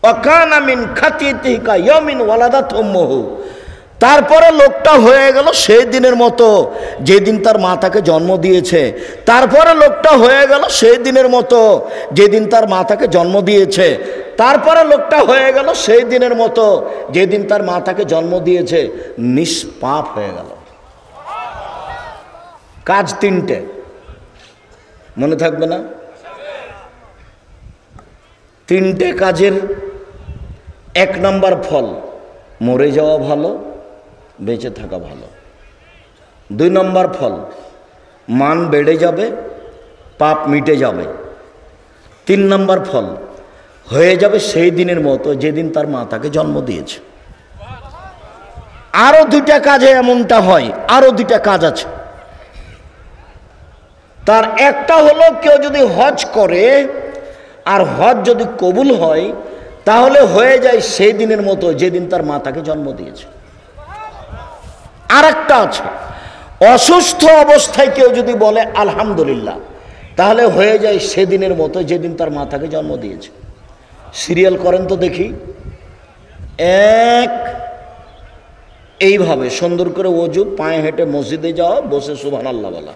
[SPEAKER 1] ওয়াকানা মিন খাতিয়াতিহি কায়ামিন ওয়ালাদাত উম্মুহু, তারপরে লোকটা হয়ে গেল সেই দিনের মতো যেদিন তার মা তাকে জন্ম দিয়েছে। তারপরে লোকটা হয়ে গেল সেই দিনের মতো যেদিন তার মা তাকে জন্ম দিয়েছে। তারপরে লোকটা হয়ে গেল সেই দিনের মতো যেদিন তার মা তাকে জন্ম দিয়েছে। নিষ্পাপ হয়ে গেল। কাজ তিনটে, মনে থাকবে না? তিনটে কাজের 1 নম্বর ফল মরে যাওয়া ভালো, বেঁচে থাকা ভালো। 2 নম্বর ফল মান বেড়ে যাবে, পাপ মিটে যাবে। 3 নম্বর ফল হয়ে যাবে সেই দিনের মতো যেদিন তার মা তাকে জন্ম দিয়েছে। আরো দুইটা কাজে এমনটা হয়, আরো দুইটা কাজ আছে। তার একটা হলো কেউ যদি হজ করে আর হজ যদি কবুল হয় তাহলে হয়ে যায় সেই দিনের মতো যেদিন তার মা তাকে জন্ম দিয়েছে। আর একটা আছে, অসুস্থ অবস্থায় কেউ যদি বলে আলহামদুলিল্লাহ তাহলে হয়ে যায় সেদিনের মতো যেদিন তার মা তাকে জন্ম দিয়েছে। সিরিয়াল করেন তো দেখি। এক, এইভাবে সুন্দর করে ওযু, পায়ে হেঁটে মসজিদে যাওয়া, বসে সুবহানাল্লাহ বলা।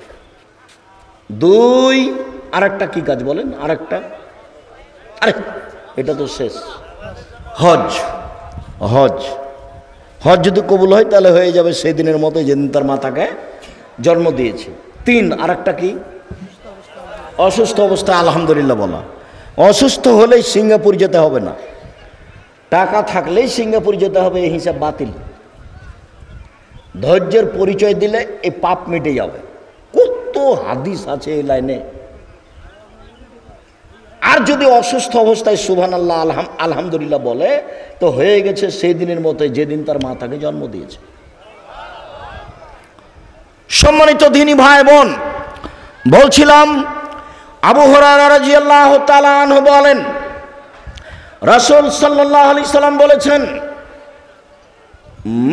[SPEAKER 1] দুই, আরেকটা কি কাজ বলেন? আরেকটা, আরে এটা তো শেষ, হজ। হজ হজ যদি কবুল হয় তাহলে হয়ে যাবে সেই দিনের মতো যেদিন তার মা তাকে জন্ম দিয়েছে। তিন, আরেকটা কি? অসুস্থ অবস্থায় আলহামদুলিল্লাহ বলা। অসুস্থ হলেই সিঙ্গাপুর যেতে হবে না, টাকা থাকলেই সিঙ্গাপুর যেতে হবে, এই হিসাব বাতিল। ধৈর্যের পরিচয় দিলে এই পাপ মিটে যাবে। কত হাদিস আছে এই লাইনে। আর যদি অসুস্থ অবস্থায় সুবহানাল্লাহ আলহামদুলিল্লাহ বলে তো হয়ে গেছে সেই দিনের মতো যেদিন তার মা তাকে জন্ম দিয়েছে। সম্মানিত দ্বীনী ভাই বোন, বলছিলাম আবু হুরায়রা রাদিয়াল্লাহু তাআলা আনহু বলেন, রাসূল সাল্লাল্লাহু আলাইহি সাল্লাম বলেছেন,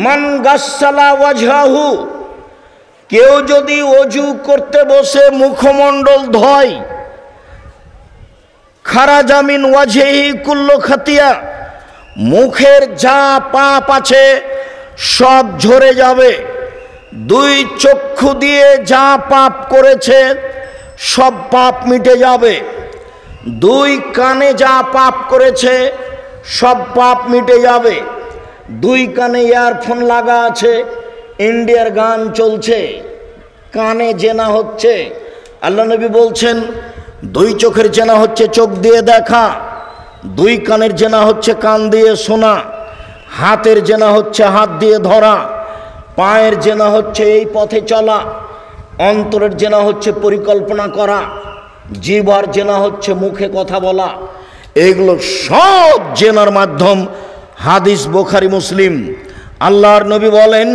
[SPEAKER 1] মান গাসসালা ওয়াজহাহু, কেউ যদি ওযু করতে বসে মুখমণ্ডল ধয়, খারাজা মিন ওয়াজহিহি কুল্লু খাতিয়া, মুখের যা পাপ আছে সব ঝরে যাবে। দুই চক্ষু দিয়ে যা পাপ করেছে সব পাপ মিটে যাবে। দুই কানে যা পাপ করেছে সব পাপ মিটে যাবে। দুই কানে ইয়ারফোন লাগা আছে, ইন্ডিয়ার গান চলছে, কানে জেনা হচ্ছে। আল্লাহ নবী বলছেন, দুই চোখের জেনা হচ্ছে চোখ দিয়ে দেখা, দুই কানের জেনা হচ্ছে কান দিয়ে শোনা, হাতের জেনা হচ্ছে হাত দিয়ে ধরা, পায়ের জেনা হচ্ছে এই পথে চলা, অন্তরের জেনা হচ্ছে পরিকল্পনা করা, জিহ্বার জেনা হচ্ছে মুখে কথা বলা। এগুলো সব জেনার মাধ্যম। হাদিস বুখারী মুসলিম। আল্লাহর নবী বলেন,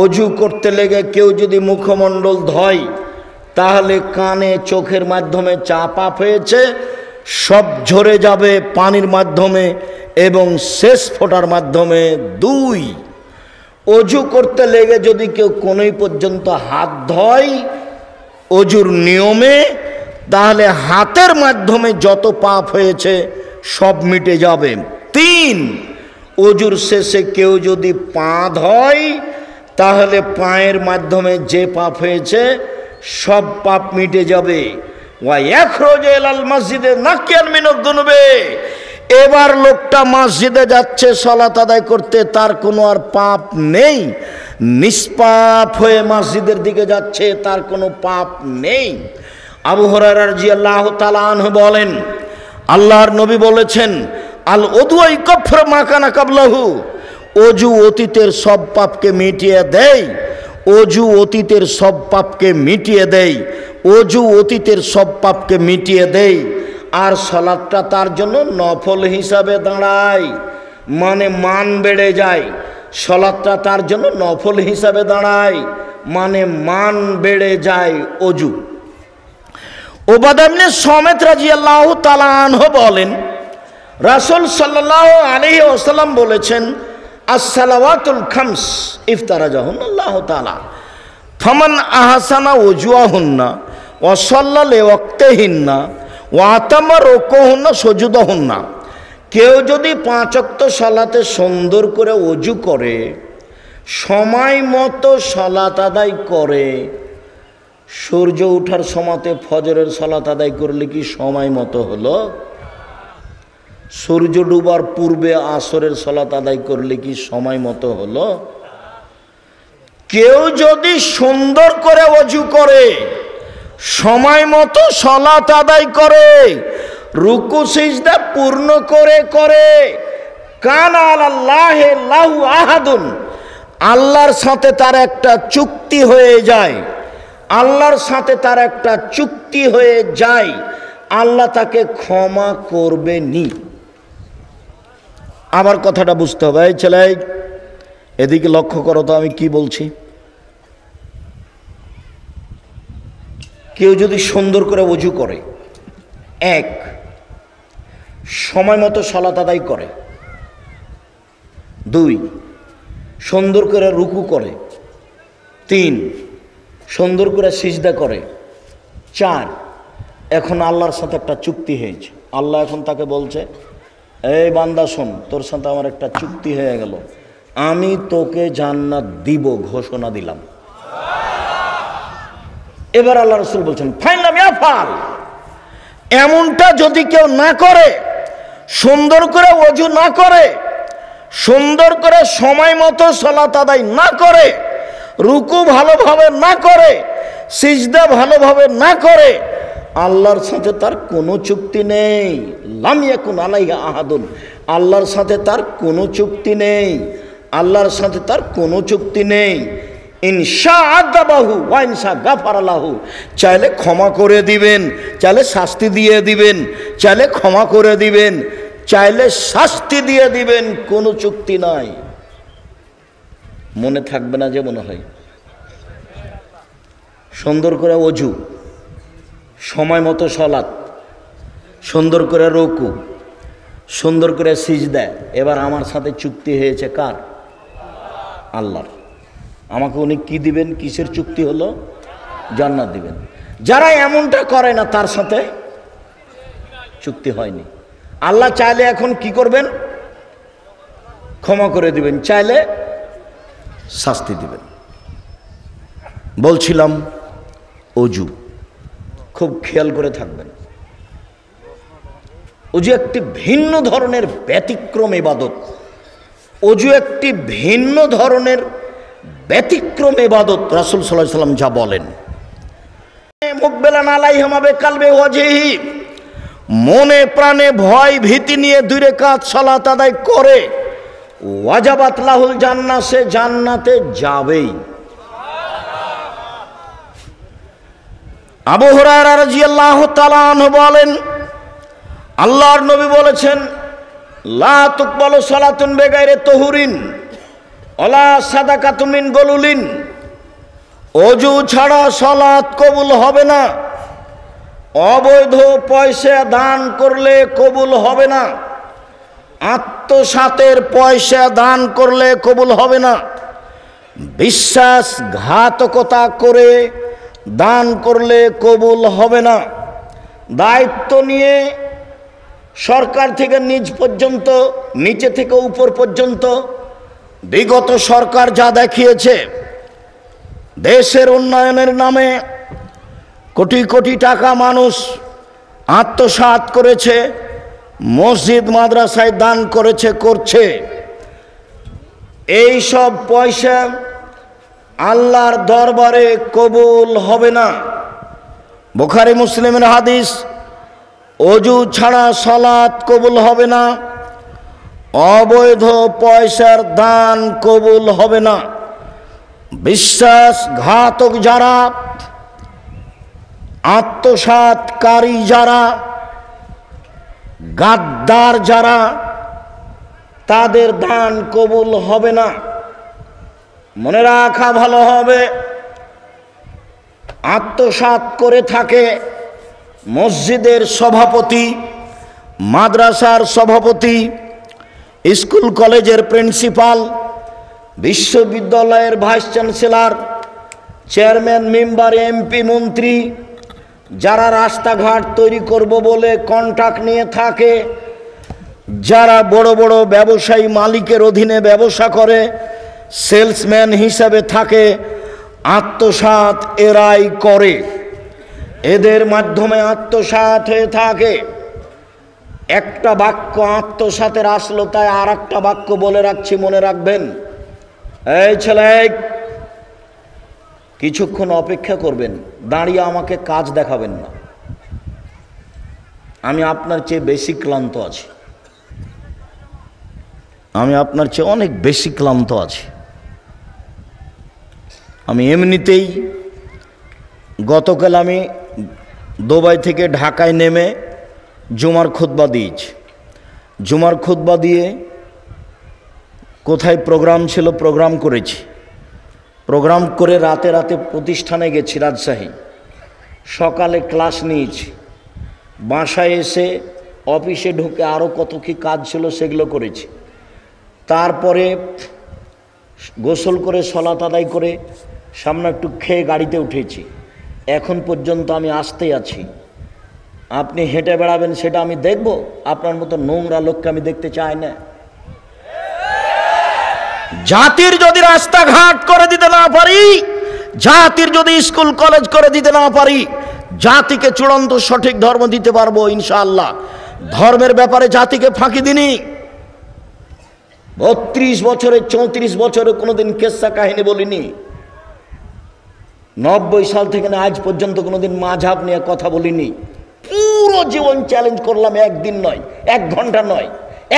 [SPEAKER 1] ওযু করতে লেগে কেউ যদি মুখমণ্ডল ধয় তাহলে কানে চোখের মাধ্যমে চা পাপ হয়েছে সব ঝরে যাবে পানির মাধ্যমে এবং শেষ ফোঁটার মাধ্যমে। দুই, ওযু করতে লেগে যদি কেউ কোনই পর্যন্ত হাত ধয় ওযুর নিয়মে, তাহলে হাতের মাধ্যমে যত পাপ হয়েছে সব মিটে যাবে। তিন, ওযুর শেষে কেউ যদি পা ধয় তাহলে পায়ের মাধ্যমে যে পাপ হয়েছে সব পাপ মিটে যাবে। ওয়া ইয়াখরুজু ইলাল মসজিদে নাকিয়ান মিনাদ দুনুবে, এবার লোকটা মসজিদে যাচ্ছে সালাত আদায় করতে, তার কোনো আর পাপ নেই, নিষ্পাপ হয়ে মসজিদের দিকে যাচ্ছে, তার কোনো পাপ নেই। আবু হুরায়রা রাদিয়াল্লাহু তাআলা আনহু বলেন, আল্লাহর নবী বলেছেন, আল উযু ইয়াকফিরু মা কানা ক্বাবলাহু, ওযু অতীতের সব পাপকে মিটিয়ে দেয়। ওযু অতীতের সব পাপকে মিটিয়ে দেয়। ওযু অতীতের সব পাপকে মিটিয়ে দেয়। আর সালাতটা তার জন্য নফল হিসাবে দাঁড়ায়, মানে মান বেড়ে যায়। সালাতটা তার জন্য নফল হিসাবে দাঁড়ায়, মানে মান বেড়ে যায় ওযু। উবাদা ইবনে সামিত রাদিয়াল্লাহু তাআলা আনহু বলেন, রাসূল সাল্লাল্লাহু আলাইহি ওয়াসাল্লাম বলেছেন, as-salawatul khams ইফতারাজাহুন্না আল্লাহু তাআলা, ফামান আহসানা ওযুহুন্না ওয়া সাল্লা লিওয়াক্তিহিন্না ওয়া আতামা রুকুহুন্না সুজুদাহুন্না, কেউ যদি 5 ওয়াক্ত সালাতে সুন্দর করে ওযু করে, সময় মতো সালাত আদায় করে, সূর্য ওঠার সময়তে ফজরের সালাত আদায় করলে কি সময় মতো হলো? সূর্য ডুবার পূর্বে আসরের সালাত আদায় করলে কি সময় মতো হলো? কেউ যদি সুন্দর করে ওযু করে, সময় মতো সালাত আদায় করে, রুকু সিজদা পূর্ণ করে, কানা আলাল্লাহি লাহু আহাদুন, আল্লাহর সাথে তার একটা চুক্তি হয়ে যায়। আল্লাহর সাথে তার একটা চুক্তি হয়ে যায়, আল্লাহ তাকে ক্ষমা করবেনি। আবার কথাটা বুঝতে হবে। এই ছেলে, এদিকে লক্ষ্য করো তো আমি কি বলছি। কেউ যদি সুন্দর করে ওযু করে, এক, সময় মতো সালাত আদায় করে, দুই, সুন্দর করে রুকু করে, তিন, সুন্দর করে সিজদা করে, চার, এখন আল্লাহর সাথে একটা চুক্তি হয়েছে। আল্লাহ এখন তাকে বলছে, এই বান্দা শোন, তোর সাথে আমার একটা চুক্তি হয়ে গেল, আমি তোকে জান্নাত দিব, ঘোষণা দিলাম। এবার আল্লাহ রাসূল বলছেন, ফাইনাল ইয়াফাল, এমনটা যদি কেউ না করে, সুন্দর করে ওযু না করে, সুন্দর করে সময় মতো সালাত আদায় না করে, রুকু ভালোভাবে না করে, সিজদা ভালোভাবে না করে, আল্লাহর সাথে তার কোনো চুক্তি নেই। লাম ইয়াকুন আলাইহা আহাদুন, আল্লাহর সাথে তার কোনো চুক্তি নেই, আল্লাহর সাথে তার কোনো চুক্তি নেই। ইনশা আযাবাহু ওয়া ইনশা গাফারা লাহু, চাইলে ক্ষমা করে দিবেন, চাইলে শাস্তি দিয়ে দিবেন, চাইলে ক্ষমা করে দিবেন, চাইলে শাস্তি দিয়ে দিবেন, কোনো চুক্তি নাই। মনে থাকবে না যে মনে হয়। সুন্দর করে ওযু, সময় মতো সালাত, সুন্দর করে রুকু, সুন্দর করে সিজদা। এবার আমার সাথে চুক্তি হয়েছে কার? আল্লাহর। আমাকে উনি কি দিবেন? কিসের চুক্তি হলো? জান্নাত দিবেন। যারা এমনটা করে না তার সাথে চুক্তি হয়নি। আল্লাহ চাইলে এখন কি করবেন? ক্ষমা করে দিবেন, চাইলে শাস্তি দিবেন। বলছিলাম ওযু, খুব খেয়াল করে থাকবেন। ওযু একটি ভিন্ন ধরনের ব্যতিক্রম ইবাদত। ওযু একটি ভিন্ন ধরনের ব্যতিক্রম ইবাদত। রাসূল সাল্লাল্লাহু আলাইহি সাল্লাম যা বলেন, মুকবিলান আলাইহিমা বিকালবি ওয়াজহি, মনে প্রাণে ভয় ভীতি নিয়ে 2 রাকাত সালাত আদায় করে, ওয়াজাবাত লাহুল জান্নাহ, সে জান্নাতে যাবেই। আবু হুরায়রা রাদিয়াল্লাহু তাআলা আনহু বলেন, আল্লাহর নবী বলেছেন, লা তুকবালু সালাতুন বিগাইরি তাহুরিন ওয়ালা সাদাকাতুন মিন গুলুলিন, ওযু ছাড়া সালাত কবুল হবে না, অবৈধ পয়সা দান করলে কবুল হবে না, আত্মসাতের পয়সা দান করলে কবুল হবে না, বিশ্বাসঘাতকতা করে দান করলে কবুল হবে না, দায়িত্ব নিয়ে সরকার থেকে নিচ পর্যন্ত, নিচে থেকে উপর পর্যন্ত বিগত সরকার যা দেখিয়েছে, দেশের উন্নয়নের নামে কোটি কোটি টাকা মানুষ আত্মসাৎ করেছে, মসজিদ মাদ্রাসায় দান করেছে, করছে। এই সব পয়সা আল্লাহর দরবারে কবুল হবে না। বুখারী মুসলিমের হাদিস, ওযু ছাড়া সালাত কবুল হবে না, অবৈধ পয়সার দান কবুল হবে না, বিশ্বাসঘাতক যারা, আত্মসাৎকারী যারা, গাদ্দার যারা, তাদের দান কবুল হবে না। মনে রাখা ভালো হবে, আত্মসাৎ করে থাকে মসজিদের সভাপতি, মাদ্রাসার সভাপতি, স্কুল কলেজের প্রিন্সিপাল, বিশ্ববিদ্যালয়ের vice chancellor, chairman, member, MP, মন্ত্রী, যারা রাস্তাঘাট তৈরি করব বলে কন্ট্রাক্ট নিয়ে থাকে, যারা বড় বড় ব্যবসায়ী মালিকের অধীনে ব্যবসা করে, সেলসম্যান হিসাবে থাকে, আত্মসাৎ এরাই করে। এদের মাধ্যমে আত্মসাৎ হয়ে থাকে। একটা বাক্য আত্মসাতের আসলো, তাই আর একটা বাক্য বলে রাখছি, মনে রাখবেন। এই ছেলে, কিছুক্ষণ অপেক্ষা করবেন, দাঁড়িয়ে আমাকে কাজ দেখাবেন না। আমি আপনার চেয়ে বেশি ক্লান্ত আছি, আমি আপনার চেয়ে অনেক বেশি ক্লান্ত আছি। আমি এমনিতেই গতকাল আমি দুবাই থেকে ঢাকায় নেমে জুমার খুতবা দিয়েছি। জুমার খুতবা দিয়ে কোথায় প্রোগ্রাম ছিল, প্রোগ্রাম করেছি, প্রোগ্রাম করে রাতে রাতে প্রতিষ্ঠানে গেছি রাজশাহী, সকালে ক্লাস নিয়েছি, বাসায় এসে অফিসে ঢুকে আরও কত কী কাজ ছিল সেগুলো করেছি। তারপরে গোসল করে সলাত আদায় করে সামনে একটু খেয়ে গাড়িতে উঠেছি। এখন পর্যন্ত আমি আসতেই আছি। আপনি হেঁটে বেড়াবেন সেটা আমি দেখব? আপনার মতো নোংরা লোককে আমি দেখতে চাই না। জাতির যদি রাস্তাঘাট করে দিতে না পারি, জাতির যদি স্কুল কলেজ করে দিতে না পারি, জাতিকে চূড়ান্ত সঠিক ধর্ম দিতে পারবো ইনশাআল্লাহ। ধর্মের ব্যাপারে জাতিকে ফাঁকি দিনি। 32 বছরে 34 বছরে কোনোদিন কেসা কাহিনী বলিনি। 90 সাল থেকে না আজ পর্যন্ত কোনোদিন মাঝহাব নিয়ে কথা বলিনি। পুরো জীবন চ্যালেঞ্জ করলাম, একদিন নয়, 1 ঘন্টা নয়,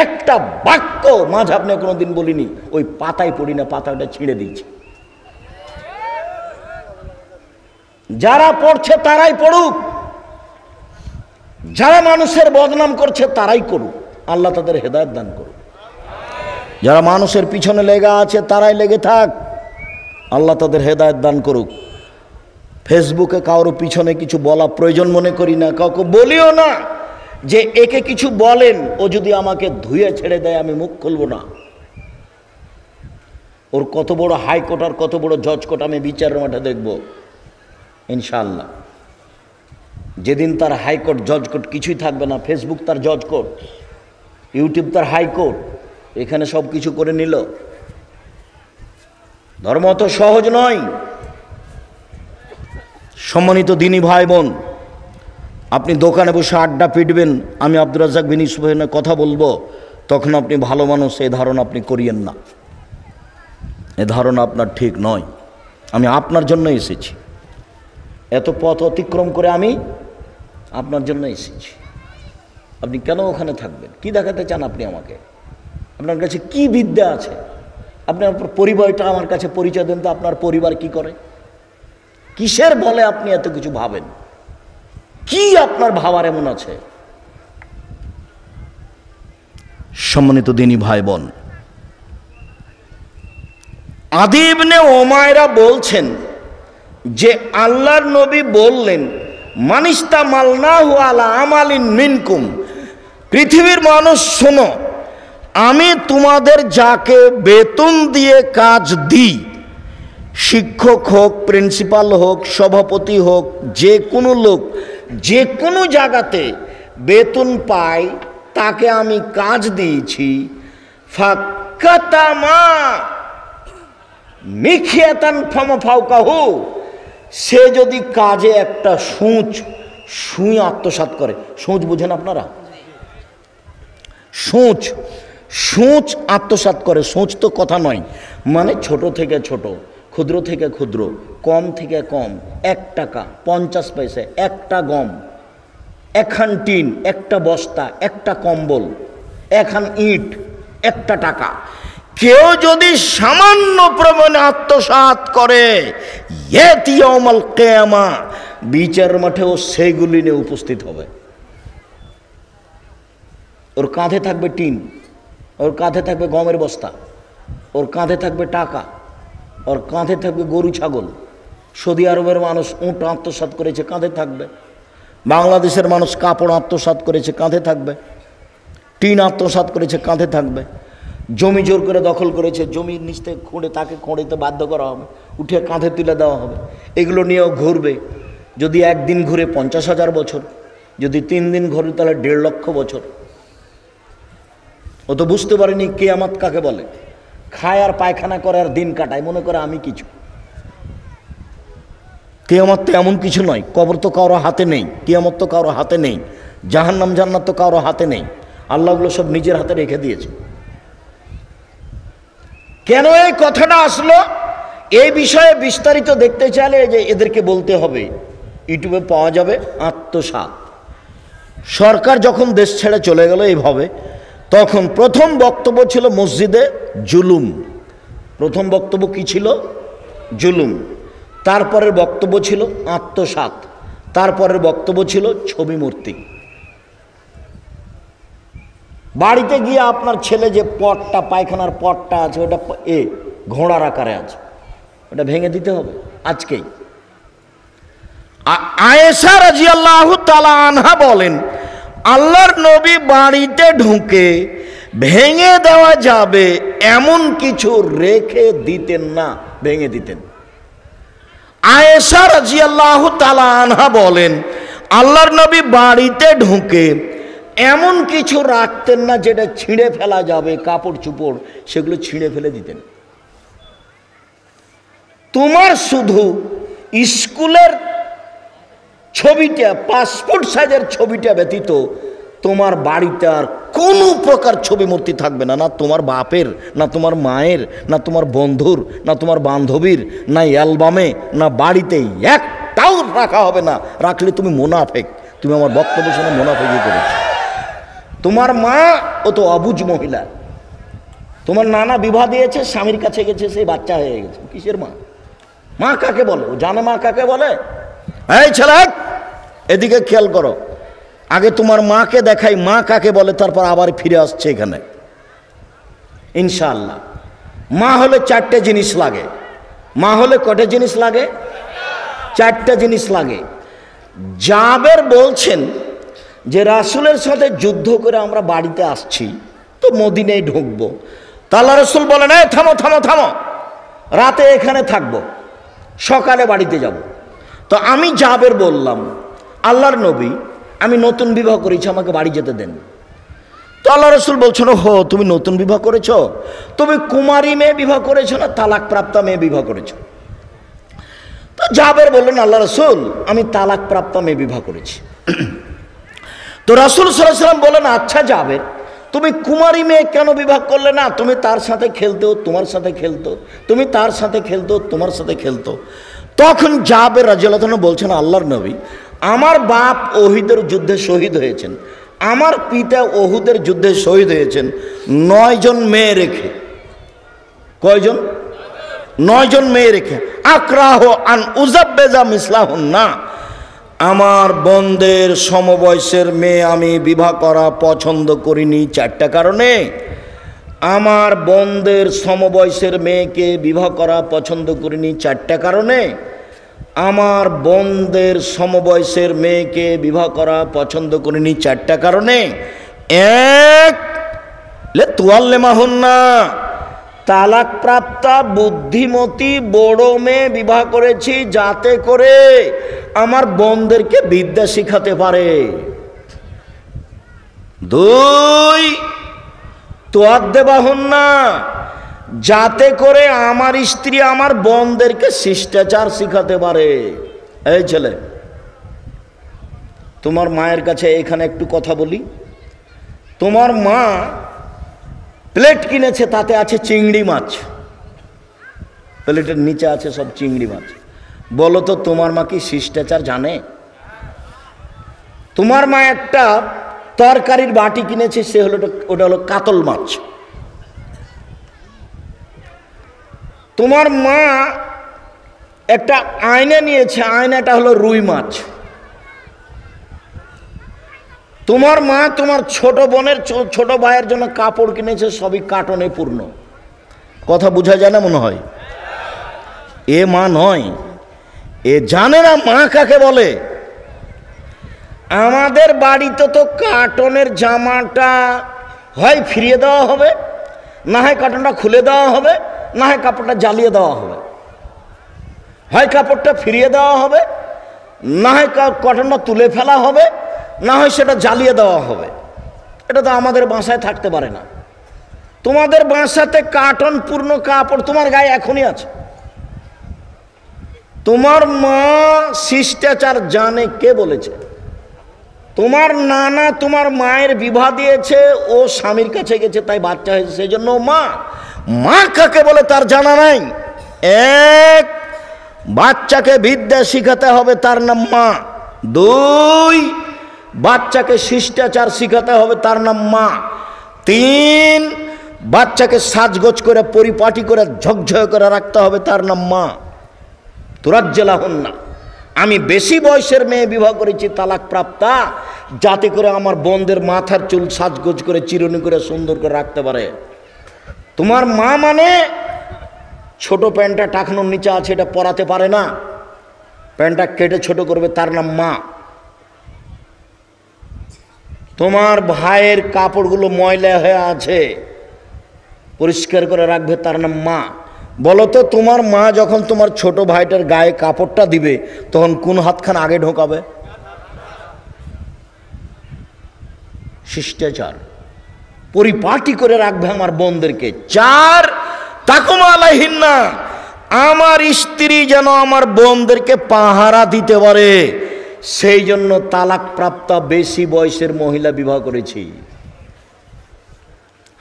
[SPEAKER 1] একটা বাক্য মাঝহাব নিয়ে কোনোদিন বলিনি। ওই পাতায় পড়ি না, পাতাটা ছিঁড়ে দিয়েছি। যারা পড়ছে তারাই পড়ুক, যারা মানুষের বদনাম করছে তারাই করুক, আল্লাহ তাদের হেদায়েত দান করুক। যারা মানুষের পিছনে লেগে আছে তারাই লেগে থাক, আল্লাহ তাদের হেদায়েত দান করুক। ফেসবুকে কারো পিছনে কিছু বলা প্রয়োজন মনে করি না, কাউকে বলিও না যে একে কিছু বলেন, ও যদি আমাকে ধুয়ে ছেড়ে দেয় আমি মুখ খুলব না। ওর কত বড় হাইকোর্ট আর কত বড় জজ কোর্ট আমি বিচারের মাঠে দেখব ইনশাআল্লাহ। যেদিন তার হাইকোর্ট জজ কোর্ট কিছুই থাকবে না, ফেসবুক তার জজ কোর্ট, ইউটিউব তার হাইকোর্ট, এখানে সব কিছু করে নিল। ধর্ম অত সহজ নয়। সম্মানিত দিনী ভাই বোন, আপনি দোকানে বসে আড্ডা পিটবেন, আমি আব্দুর রাজ্জাক বিন ইউসুফের কথা বলবো, তখন আপনি ভালো মানুষ এই ধারণা আপনি করিয়েন না। এ ধারণা আপনার ঠিক নয়। আমি আপনার জন্য এসেছি, এত পথ অতিক্রম করে আমি আপনার জন্য এসেছি। আপনি কেন ওখানে থাকবেন? কি দেখাতে চান আপনি আমাকে? আপনার কাছে কি বিদ্যা আছে? আপনার পরিবারটা আমার কাছে পরিচয় দেন তো। আপনার পরিবার কি করে? কিসের বলে আপনি এত কিছু ভাবেন? কি আপনার ভাবার এমন আছে? সম্মানিত দিনী ভাই বোন, আদি ইবনে উমায়রা বলছেন যে আল্লাহর নবী বললেন, মানিস্তা মালনাহু আলা আমালিন মিনকুম, পৃথিবীর মানুষ শোনো, আমি তোমাদের যাকে বেতন দিয়ে কাজ দিই, শিক্ষক হোক, প্রিন্সিপাল হোক, সভাপতি হোক, যে কোনো লোক যে কোনো জায়গাতে বেতন পায়, তাকে আমি কাজ দিয়েছি, ফাক্কাতামা মিখিয়াতান ফামাফাউকাহু, সে যদি কাজে একটা সুঁচ আত্মসাৎ করে। সুঁচ বুঝেন আপনারা? সুঁচ আত্মসাৎ করে। সুঁচ তো কথা নয়, মানে ছোট থেকে ছোট, ক্ষুদ্র থেকে ক্ষুদ্র, কম থেকে কম, 1 টাকা 50 পয়সা, একটা গম, একখান টিন, একটা বস্তা, একটা কম্বল, একখান ইট, 1 টাকা। কেউ যদি সামান্য প্রমাণে আত্মসাৎ করে, ইয়াতিয়াউমাল কিয়ামা, বিচার মাঠেও সেইগুলি নিয়ে উপস্থিত হবে। ওর কাঁধে থাকবে টিন, ওর কাঁধে থাকবে গমের বস্তা, ওর কাঁধে থাকবে টাকা, ওর কাঁধে থাকবে গরু ছাগল। সৌদি আরবের মানুষ উট আত্মসাৎ করেছে, কাঁধে থাকবে। বাংলাদেশের মানুষ কাপড় আত্মসাৎ করেছে, কাঁধে থাকবে। টিন আত্মসাৎ করেছে, কাঁধে থাকবে। জমি জোর করে দখল করেছে, জমির নিচ থেকে খুঁড়ে তাকে খুঁড়িতে বাধ্য করা হবে, উঠে কাঁধে তুলে দেওয়া হবে। এগুলো নিয়েও ঘুরবে। যদি একদিন ঘুরে 50,000 বছর, যদি 3 দিন ঘুরে তাহলে 1.5 লক্ষ বছর। ও তো বুঝতে পারেনি কিয়ামত কাকে বলে। খায় আর পায়খানা করে আর দিন কাটায়, মনে করে আমি কিছু। কিয়ামত তো এমন কিছু নয়। কবর তো কারো হাতে নেই, কিয়ামত তো কারো হাতে নেই, জাহান্নাম জান্নাত তো কারো হাতে নেই। আল্লাহগুলো সব নিজের হাতে রেখে দিয়েছে। কেন এই কথাটা আসলো? এই বিষয়ে বিস্তারিত দেখতে চাইলে যে এদেরকে বলতে হবে, ইউটিউবে পাওয়া যাবে আত্মসাৎ। সরকার যখন দেশ ছেড়ে চলে গেল এইভাবে, তখন প্রথম বক্তব্য ছিল মসজিদে জুলুম। প্রথম বক্তব্য কি ছিল? জুলুম। তারপরের বক্তব্য ছিল আত্মসাৎ। তারপরের বক্তব্য ছিল ছবি মূর্তি। বাড়িতে গিয়ে আপনার ছেলে যে পটটা, পায়খানার পটটা আছে, ওটা ঘোড়ার আকারে আছে, ওটা ভেঙে দিতে হবে আজকেই। আয়েশা রাদিয়াল্লাহু তাআলা আনহা বলেন, আল্লাহর নবী বাড়িতে ঢুকে ভেঙে দেওয়া যাবে এমন কিছু রেখে দিতেন না, ভেঙে দিতেন। আয়েশা রাদিয়াল্লাহু তাআলা আনহা বলেন, আল্লাহর নবী বাড়িতে ঢুকে এমন কিছু রাখতেন না যেটা ছিঁড়ে ফেলা যাবে, কাপড় চুপড় সেগুলো ছিঁড়ে ফেলে দিতেন। তোমার শুধু স্কুলের ছবিটা, পাসপোর্ট সাইজের ছবিটা ব্যতীত তোমার বাড়িতে আর কোনো প্রকার ছবি মূর্তি থাকবে না, না তোমার বাপের, না তোমার মায়ের, না তোমার বন্ধুর, না তোমার বান্ধবীর, না অ্যালবামে, না বাড়িতে একটাও রাখা হবে না। রাখলে তুমি মুনাফেক, তুমি আমার বক্তব্য শুনে মুনাফেকি করেছো। তোমার মা ও তো অবুঝ মহিলা, তোমার নানা বিবাহ দিয়েছে, স্বামীর কাছে গেছে, সেই বাচ্চা হয়ে গেছে। কিসের মা? মা কাকে বলে? ও জানে মা কাকে বলে? এই ছেলে, এদিকে খেয়াল করো, আগে তোমার মাকে দেখাই মা কাকে বলে, তারপর আবার ফিরে আসছে এখানে ইনশাআল্লাহ। মা হলে চারটে জিনিস লাগে। মা হলে কটা জিনিস লাগে? চারটা জিনিস লাগে। জাবের বলছেন যে রাসূলের সাথে যুদ্ধ করে আমরা বাড়িতে আসছি, তো মদিনায় ঢুকবো। তা আল্লাহ রাসূল বলেন, এই থামো থামো থামো, রাতে এখানে থাকবো, সকালে বাড়িতে যাব। তো আমি জাবের বললাম, আল্লাহর নবী, আমি নতুন বিবাহ করেছি, আমাকে বাড়ি যেতে দেন। তো আল্লাহ রাসূল বলছেন, হো তুমি নতুন বিবাহ করেছো? তুমি কুমারী মেয়ে বিবাহ করেছো না তালাক প্রাপ্তা মেয়ে বিবাহ করেছো? তো জাবের বললেন, আল্লাহ রাসূল, আমি তালাক প্রাপ্তা মেয়ে বিবাহ করেছি। তো রাসূল সাল্লাল্লাহু আলাইহি ওয়াসাল্লাম বলেন, আচ্ছা জাবের, তুমি কুমারী মেয়ে কেন বিবাহ করলে না? তুমি তার সাথে খেলতো, তোমার সাথে খেলতো, তুমি তার সাথে খেলতো, তোমার সাথে খেলতো। তখন জাবের রাদিয়াল্লাহু আনহু বলছেন, আল্লাহর নবী, আমার বাপ ওহিদের যুদ্ধে শহীদ হয়েছেন, আমার পিতা ওহুদের যুদ্ধে শহীদ হয়েছেন 9 জন মেয়ে রেখে। কয়জন? 9 জন মেয়ে রেখে। আকরাহ আন উজাব্বেজা মিসলাহুন না, আমার বোনদের সমবয়সের মেয়ে আমি বিবাহ করা পছন্দ করিনি 4টা কারণে। আমার বোনদের সমবয়সের মেয়েকে বিবাহ করা পছন্দ করিনি 4টা কারণে। আমার বোনদের সমবয়সের মেয়েকে বিবাহ করা পছন্দ করিনি 4টা কারণে। এক, লে তুয়াল্লেমাহুন না, তালাক প্রাপ্তা বুদ্ধিমতী বড় মেয়ে বিবাহ করেছি যাতে করে আমার বোনদেরকে বিদ্যা শিখাতে পারে। 2, তুয়াদ্দেবাহুন না, যাতে করে আমার স্ত্রী আমার বোনদেরকে শিষ্টাচার শিখাতে পারে। এই ছেলে, তোমার মায়ের কাছে এখানে একটু কথা বলি। তোমার মা প্লেট কিনেছে, তাতে আছে চিংড়ি মাছ, প্লেটের নিচে আছে সব চিংড়ি মাছ। বলো তো তোমার মা কি শিষ্টাচার জানে? তোমার মা একটা তরকারির বাটি কিনেছে, সে হলো ওটা হলো কাতল মাছ। তোমার মা একটা আয়না নিয়েছে, আয়নাটা হলো রুই মাছ। তোমার মা তোমার ছোট বোনের ছোট ভাইয়ের জন্য কাপড় কিনেছে, সবই কার্টনে পূর্ণ। কথা বোঝা যায় না মনে হয়? এ মা নয়, এ জানে না মা কাকে বলে। আমাদের বাড়িতে তো কার্টনের জামাটা হয় ফিরিয়ে দেওয়া হবে, না হয় কার্টনটা খুলে দেওয়া হবে, না হয় কাপড়টা জ্বালিয়ে দেওয়া হবে। হয় কাপড়টা ফিরিয়ে দেওয়া হবে, না হয় কটনটা তুলে ফেলা হবে, না হয় সেটা জ্বালিয়ে দেওয়া হবে। এটা তো আমাদের বাসায় থাকতে পারে না। তোমাদের বাসাতে কার্টন পূর্ণ কাপড় তোমার গায়ে এখনই আছে। তোমার মা শিষ্টাচার জানে, কে বলেছে? তোমার নানা তোমার মায়ের বিবাহ দিয়েছে, ও স্বামীর কাছে গেছে, তাই বাচ্চা হয়েছে, সেই জন্য মা। মা কাকে বলে তার জানা নাই। এক, বাচ্চাকে বিদ্যা শিখাতে হবে, তার নাম মা। 2, বাচ্চাকে শিষ্টাচার শিখাতে হবে, তার নাম মা। 3, বাচ্চাকে সাজগোজ করে পরিপাটি করে ঝকঝক করে রাখতে হবে, তার নাম মা। তুরাজ্জালাহুন না, আমি বেশি বয়সের মেয়ে বিবাহ করেছি তালাক প্রাপ্তা, যাতে করে আমার বোনদের মাথার চুল সাজগোজ করে চিরুনি করে সুন্দর করে রাখতে পারে। তোমার মা মানে ছোট প্যান্টটা টাকনোর নিচে আছে, এটা পরাতে পারে না, প্যান্টটা কেটে ছোট করবে, তার নাম মা। তোমার ভাইয়ের কাপড়গুলো ময়লা হয়ে আছে, পরিষ্কার করে রাখবে, তার নাম মা। বলো তো তোমার মা যখন তোমার ছোট ভাইটার গায়ে কাপড়টা দিবে তখন কোন হাতখান আগে ঢোকাবে? শিষ্টাচার পরিপাটি করে রাখবে আমার বোনদেরকে। 4 তাকুমা আলাইহিন্না, আমার স্ত্রী যেন আমার বোনদেরকে পাহারা দিতে পারে, সেই জন্য তালাক প্রাপ্ত বেশি বয়সের মহিলা বিবাহ করেছি।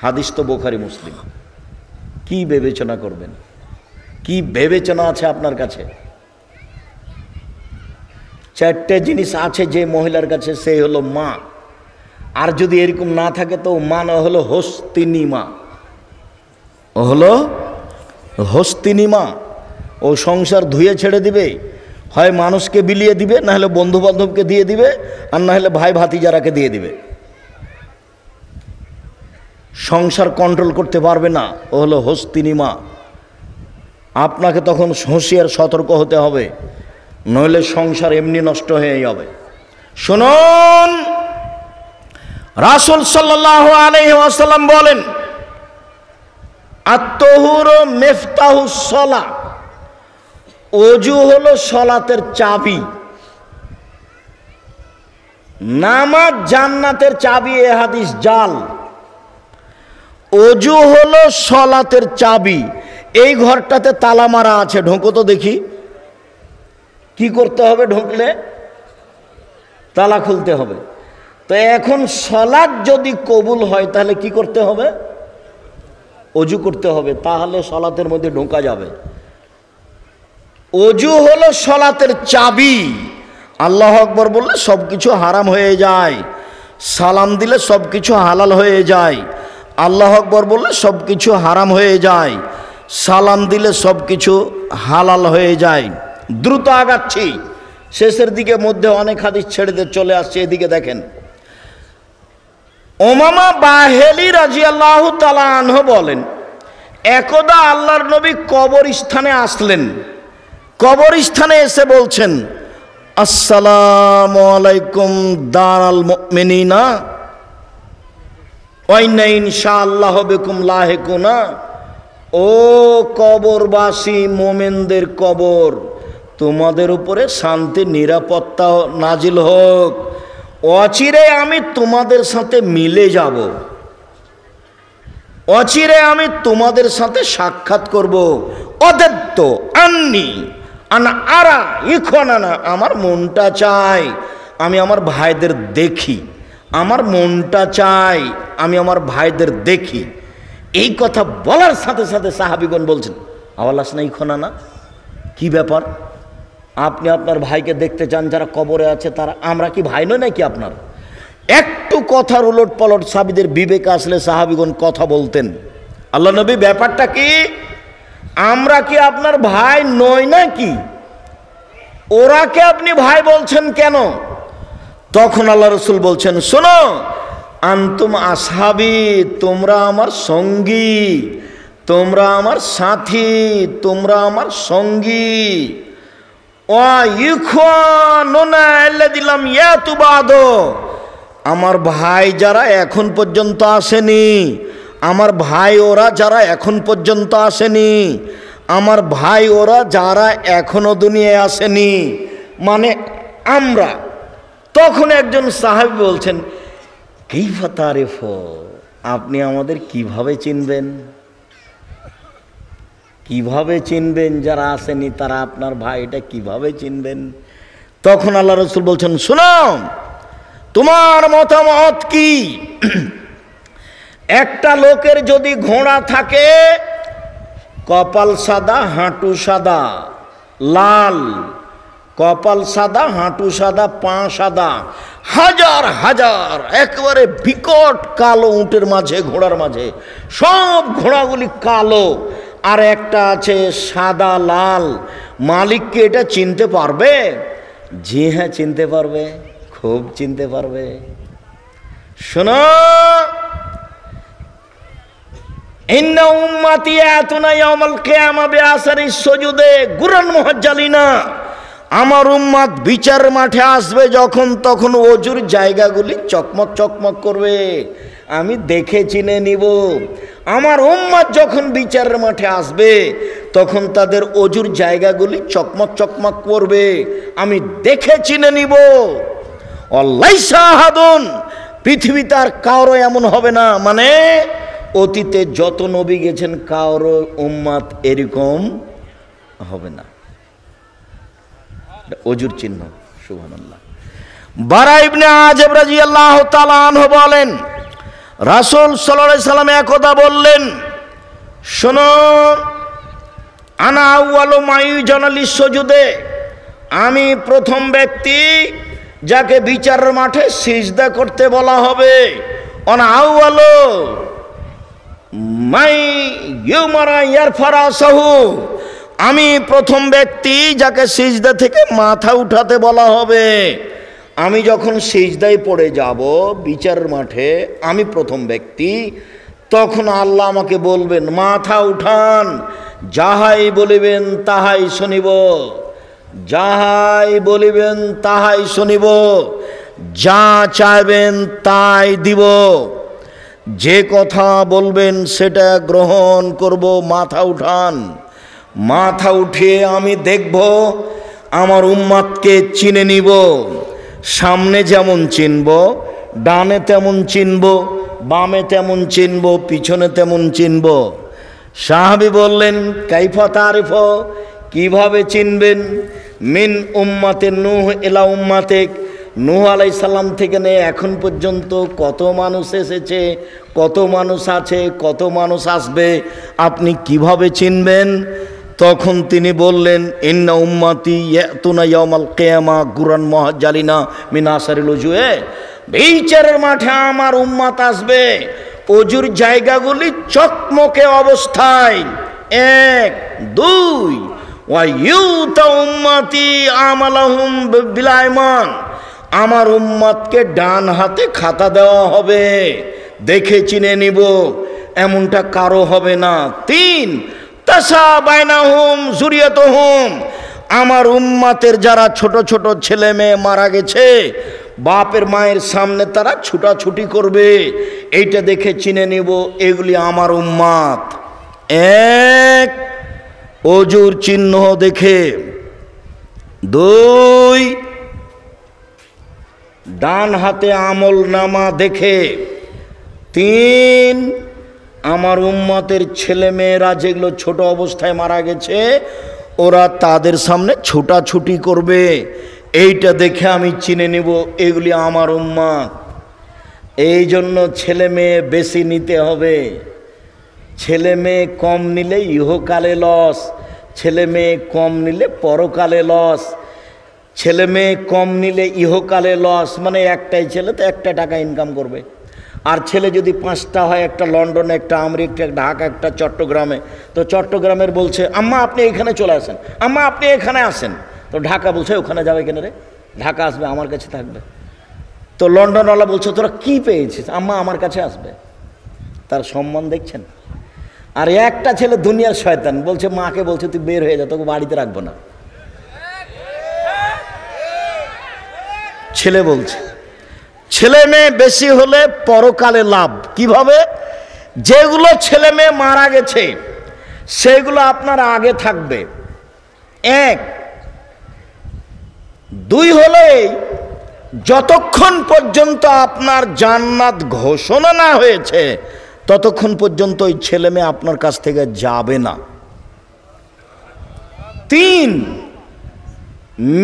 [SPEAKER 1] হাদিস তো বুখারী মুসলিম। কি বিবেচনা করবেন? কি বিবেচনা আছে আপনার কাছে? 4টে জিনিস আছে যে মহিলার কাছে, সেই হলো মা। আর যদি এরকম না থাকে তো মা না হলো হস্তিনী মা। ও হলো হস্তিনী মা। ও সংসার ধুয়ে ছেড়ে দিবে, হয় মানুষকে বিলিয়ে দিবে, না হলে বন্ধু বান্ধবকে দিয়ে দিবে, আর না হলে ভাই ভাতিজারাকে দিয়ে দিবে। সংসার কন্ট্রোল করতে পারবে না, ও হলো হস্তিনী মা। আপনাকে তখন হুঁশিয়ার সতর্ক হতে হবে, নইলে সংসার এমনি নষ্ট হয়ে যাবে। শুনুন, রাসূল সাল্লাল্লাহু আলাইহি ওয়াসাল্লাম বলেন, আত-তাহুরু মিফতাহুস সালাহ, ওযু হলো সালাতের চাবি। নামাজ জান্নাতের চাবি, এ হাদিস জাল। ওযু হলো সালাতের চাবি। এই ঘরটাতে তালা মারা আছে, ঢোকো তো দেখি। কি করতে হবে? ঢুকলে তালা খুলতে হবে। তো এখন সালাত যদি কবুল হয় তাহলে কি করতে হবে? ওযু করতে হবে, তাহলে সালাতের মধ্যে ঢোকা যাবে। ওযু হলো সালাতের চাবি। আল্লাহু আকবার বললে সব কিছু হারাম হয়ে যায়, সালাম দিলে সব কিছু হালাল হয়ে যায়। আল্লাহু আকবার বললে সব কিছু হারাম হয়ে যায়, সালাম দিলে সব কিছু হালাল হয়ে যায়। দ্রুত আগাচ্ছি, শেষের দিকে মধ্যে অনেক হাদিস ছেড়ে দিয়ে চলে আসছে। এদিকে দেখেন, উমামা বাহেলি রাদিয়াল্লাহু তাআলা আনহু বলেন, একদা আল্লাহর নবী কবরস্থানে আসলেন। কবরস্থানে এসে বলছেন, আসসালামু আলাইকুম দারাল মুমিনিনা ওয়া ইন্না ইনশাআল্লাহু বিকুম লাহিকুনা। ও কবরবাসী, মোমেনদের কবর, তোমাদের উপরে শান্তি নিরাপত্তা নাজিল হোক। অচিরে আমি তোমাদের সাথে মিলে যাব, অচিরে আমি তোমাদের সাথে সাক্ষাৎ করব। অদত্ত আন্নি আনা আরা ইখওয়ানানা, আমার মনটা চাই আমি আমার ভাইদের দেখি, আমার মনটা চাই আমি আমার ভাইদের দেখি। এই কথা বলার সাথে সাথে সাহাবীগণ বলছেন, আওয়ালাস না ইখওয়ানানা, কি ব্যাপার? আপনি আপনার ভাইকে দেখতে চান যারা কবরে আছে তারা, আমরা কি ভাই নই নাকি আপনার? একটু কথার উলট পালট সাহাবীদের বিবেকে আসলে সাহাবীগণ কথা বলতেন। আল্লাহ নবী, ব্যাপারটা কি? আমরা কি আপনার ভাই নই নাকি? ওরাকে আপনি ভাই বলছেন কেন? তখন আল্লাহ রাসূল বলছেন, শোনো, আনতুম আসহাবি, তোমরা আমার সঙ্গী, তোমরা আমার সাথী, তোমরা আমার সঙ্গী। আমার ভাই যারা এখন পর্যন্ত আসেনি, আমার ভাই ওরা যারা এখন পর্যন্ত আসেনি, আমার ভাই ওরা যারা এখনো দুনিয়ায় আসেনি, মানে আমরা। তখন একজন সাহাবী বলছেন, কাইফা তারিফ, আপনি আমাদের কিভাবে চিনবেন? কিভাবে চিনবেন যারা আসেনি তারা আপনার ভাই, এটা কিভাবে চিনবেন? তখন আল্লাহ রাসূল বলছেন, শোনো, তোমার মতামত কি? একটা লোকের যদি ঘোড়া থাকে, কপাল সাদা, হাঁটু সাদা, লাল, কপাল সাদা, হাঁটু সাদা, পা সাদা, হাজার হাজার একেবারে বিকট কালো উটের মাঝে, ঘোড়ার মাঝে সব ঘোড়াগুলি কালো, আর একটা আছে সাদা লাল, মালিককে এটা চিনতে পারবে? জি হ্যাঁ, চিনতে পারবে, খুব চিনতে পারবে। শোনো, ইন্না উম্মতি আতুনা ইয়াউমাল কিয়ামা বিআসারি সুজুদে গুরান মুহাজ্জালিনা, আমার উম্মত বিচার মাঠে আসবে যখন, তখন ওজুর জায়গাগুলি চকমক চকমক করবে, আমি দেখে চিনে নিব। আমার উম্মত যখন বিচারের মাঠে আসবে তখন তাদের ওজুর জায়গাগুলি চকমক চকমক করবে, আমি দেখে চিনে নিব। অলাইসা আহাদুন, পৃথিবীতে আর কারো এমন হবে না, মানে অতীতে যত নবী গেছেন কারো উম্মত এরকম হবে না। ওজুর চিহ্ন। সুবহানাল্লাহ। বারা ইবনে আযিব রাদিয়াল্লাহু তাআলা আনহু বলেন, রাসূল সাল্লাল্লাহু আলাইহি সাল্লাম একদা বললেন, শোনো, আনা আউয়ালু মা ইউজানা লিসসুজুদে, আমি প্রথম ব্যক্তি যাকে বিচারের মাঠে সিজদা করতে বলা হবে। আনা আউয়ালু মাই ইউমারা ইয়ারফারাসাহু, আমি প্রথম ব্যক্তি যাকে সিজদা থেকে মাথা উঠাতে বলা হবে। আমি যখন সিজদায় পড়ে যাব বিচারের মাঠে, আমি প্রথম ব্যক্তি, তখন আল্লাহ আমাকে বলবেন মাথা উঠান, যাহাই বলিবেন তাহাই শুনিব, যাহাই বলিবেন তাহাই শুনিব, যা চাইবেন তাই দিব, যে কথা বলবেন সেটা গ্রহণ করব, মাথা উঠান। মাথা উঠিয়ে আমি দেখব, আমার উম্মতকে চিনে নিব, সামনে যেমন চিনব, ডানে তেমন চিনব, বামে তেমন চিনব, পিছনে তেমন চিনব। সাহাবী বললেন, কাইফা তারিফ, কিভাবে চিনবেন? মিন উম্মাতে নূহ ইলা উম্মাতে, নূহ আলাইহিস সালাম থেকে নিয়ে এখন পর্যন্ত কত মানুষ এসেছে, কত মানুষ আছে, কত মানুষ আসবে, আপনি কিভাবে চিনবেন? তখন তিনি বললেন, ইন্না উম্মতি ইয়াতুনা ইয়াউমাল কিয়ামা গুরান মুহাজ্জালিনা মিন আসারিল উজুয়ে, বিচারের মাঠে আমার উম্মত আসবে অজুর জায়গাগুলি চকমকে অবস্থায়। 1 2 ওয়া ইউতা উম্মতি আমালাহুম বিল আইমান, আমার উম্মতকে ডান হাতে খাতা দেওয়া হবে, দেখে চিনে নিব, এমনটা কারো হবে না। 3 তাসা বাইনাহুম যুরিয়াতুহুম, আমার উম্মতের যারা ছোট ছোট ছেলে মেয়ে মারা গেছে, বাপের মায়ের সামনে তারা ছুটাছুটি করবে, এইটা দেখে চিনে নিব এগুলি আমার উম্মত। 1 ওজুর চিহ্ন দেখে। 2 ডান হাতে আমল নামা দেখে। 3 আমার উম্মতের ছেলে মেয়েরা যেগুলো ছোট অবস্থায় মারা গেছে ওরা তাদের সামনে ছুটাছুটি করবে, এইটা দেখে আমি চিনে নিব এগুলি আমার উম্মত। এই জন্য ছেলে মেয়ে বেশি নিতে হবে, ছেলে মেয়ে কম নিলে ইহকালে লস, ছেলে মেয়ে কম নিলে পরকালে লস। ছেলে মেয়ে কম নিলে ইহকালে লস, মানে একটাই ছেলে তো একটা টাকা ইনকাম করবে, আর ছেলে যদি 5টা হয়, একটা লন্ডনে, একটা আমেরিকা, একটা ঢাকা, একটা চট্টগ্রামে, তো চট্টগ্রামের বলছে আম্মা আপনি এখানে চলে আসেন, আম্মা আপনি এখানে আসেন, তো ঢাকা বলছে ওখানে যাবে কেন রে, ঢাকা আসবে আমার কাছে থাকবে। তো লন্ডনওয়ালা বলছে তোরা কি পেয়েছিস, আম্মা আমার কাছে আসবে। তার সম্মান দেখছেন। আর একটা ছেলে দুনিয়ার শয়তান, বলছে মাকে বলছে তুই বের হয়ে যা, তোকে বাড়িতে রাখবো না। ছেলে বলছে ছেলে মেয়ে বেশি হলে পরকালে লাভ। কিভাবে? যেগুলো ছেলে মেয়ে মারা গেছে সেগুলো আপনার আগে থাকবে। 1 2 হলে যতক্ষণ পর্যন্ত আপনার জান্নাত ঘোষণা না হয়েছে ততক্ষণ পর্যন্ত ওই ছেলে মেয়ে আপনার কাছ থেকে যাবে না। 3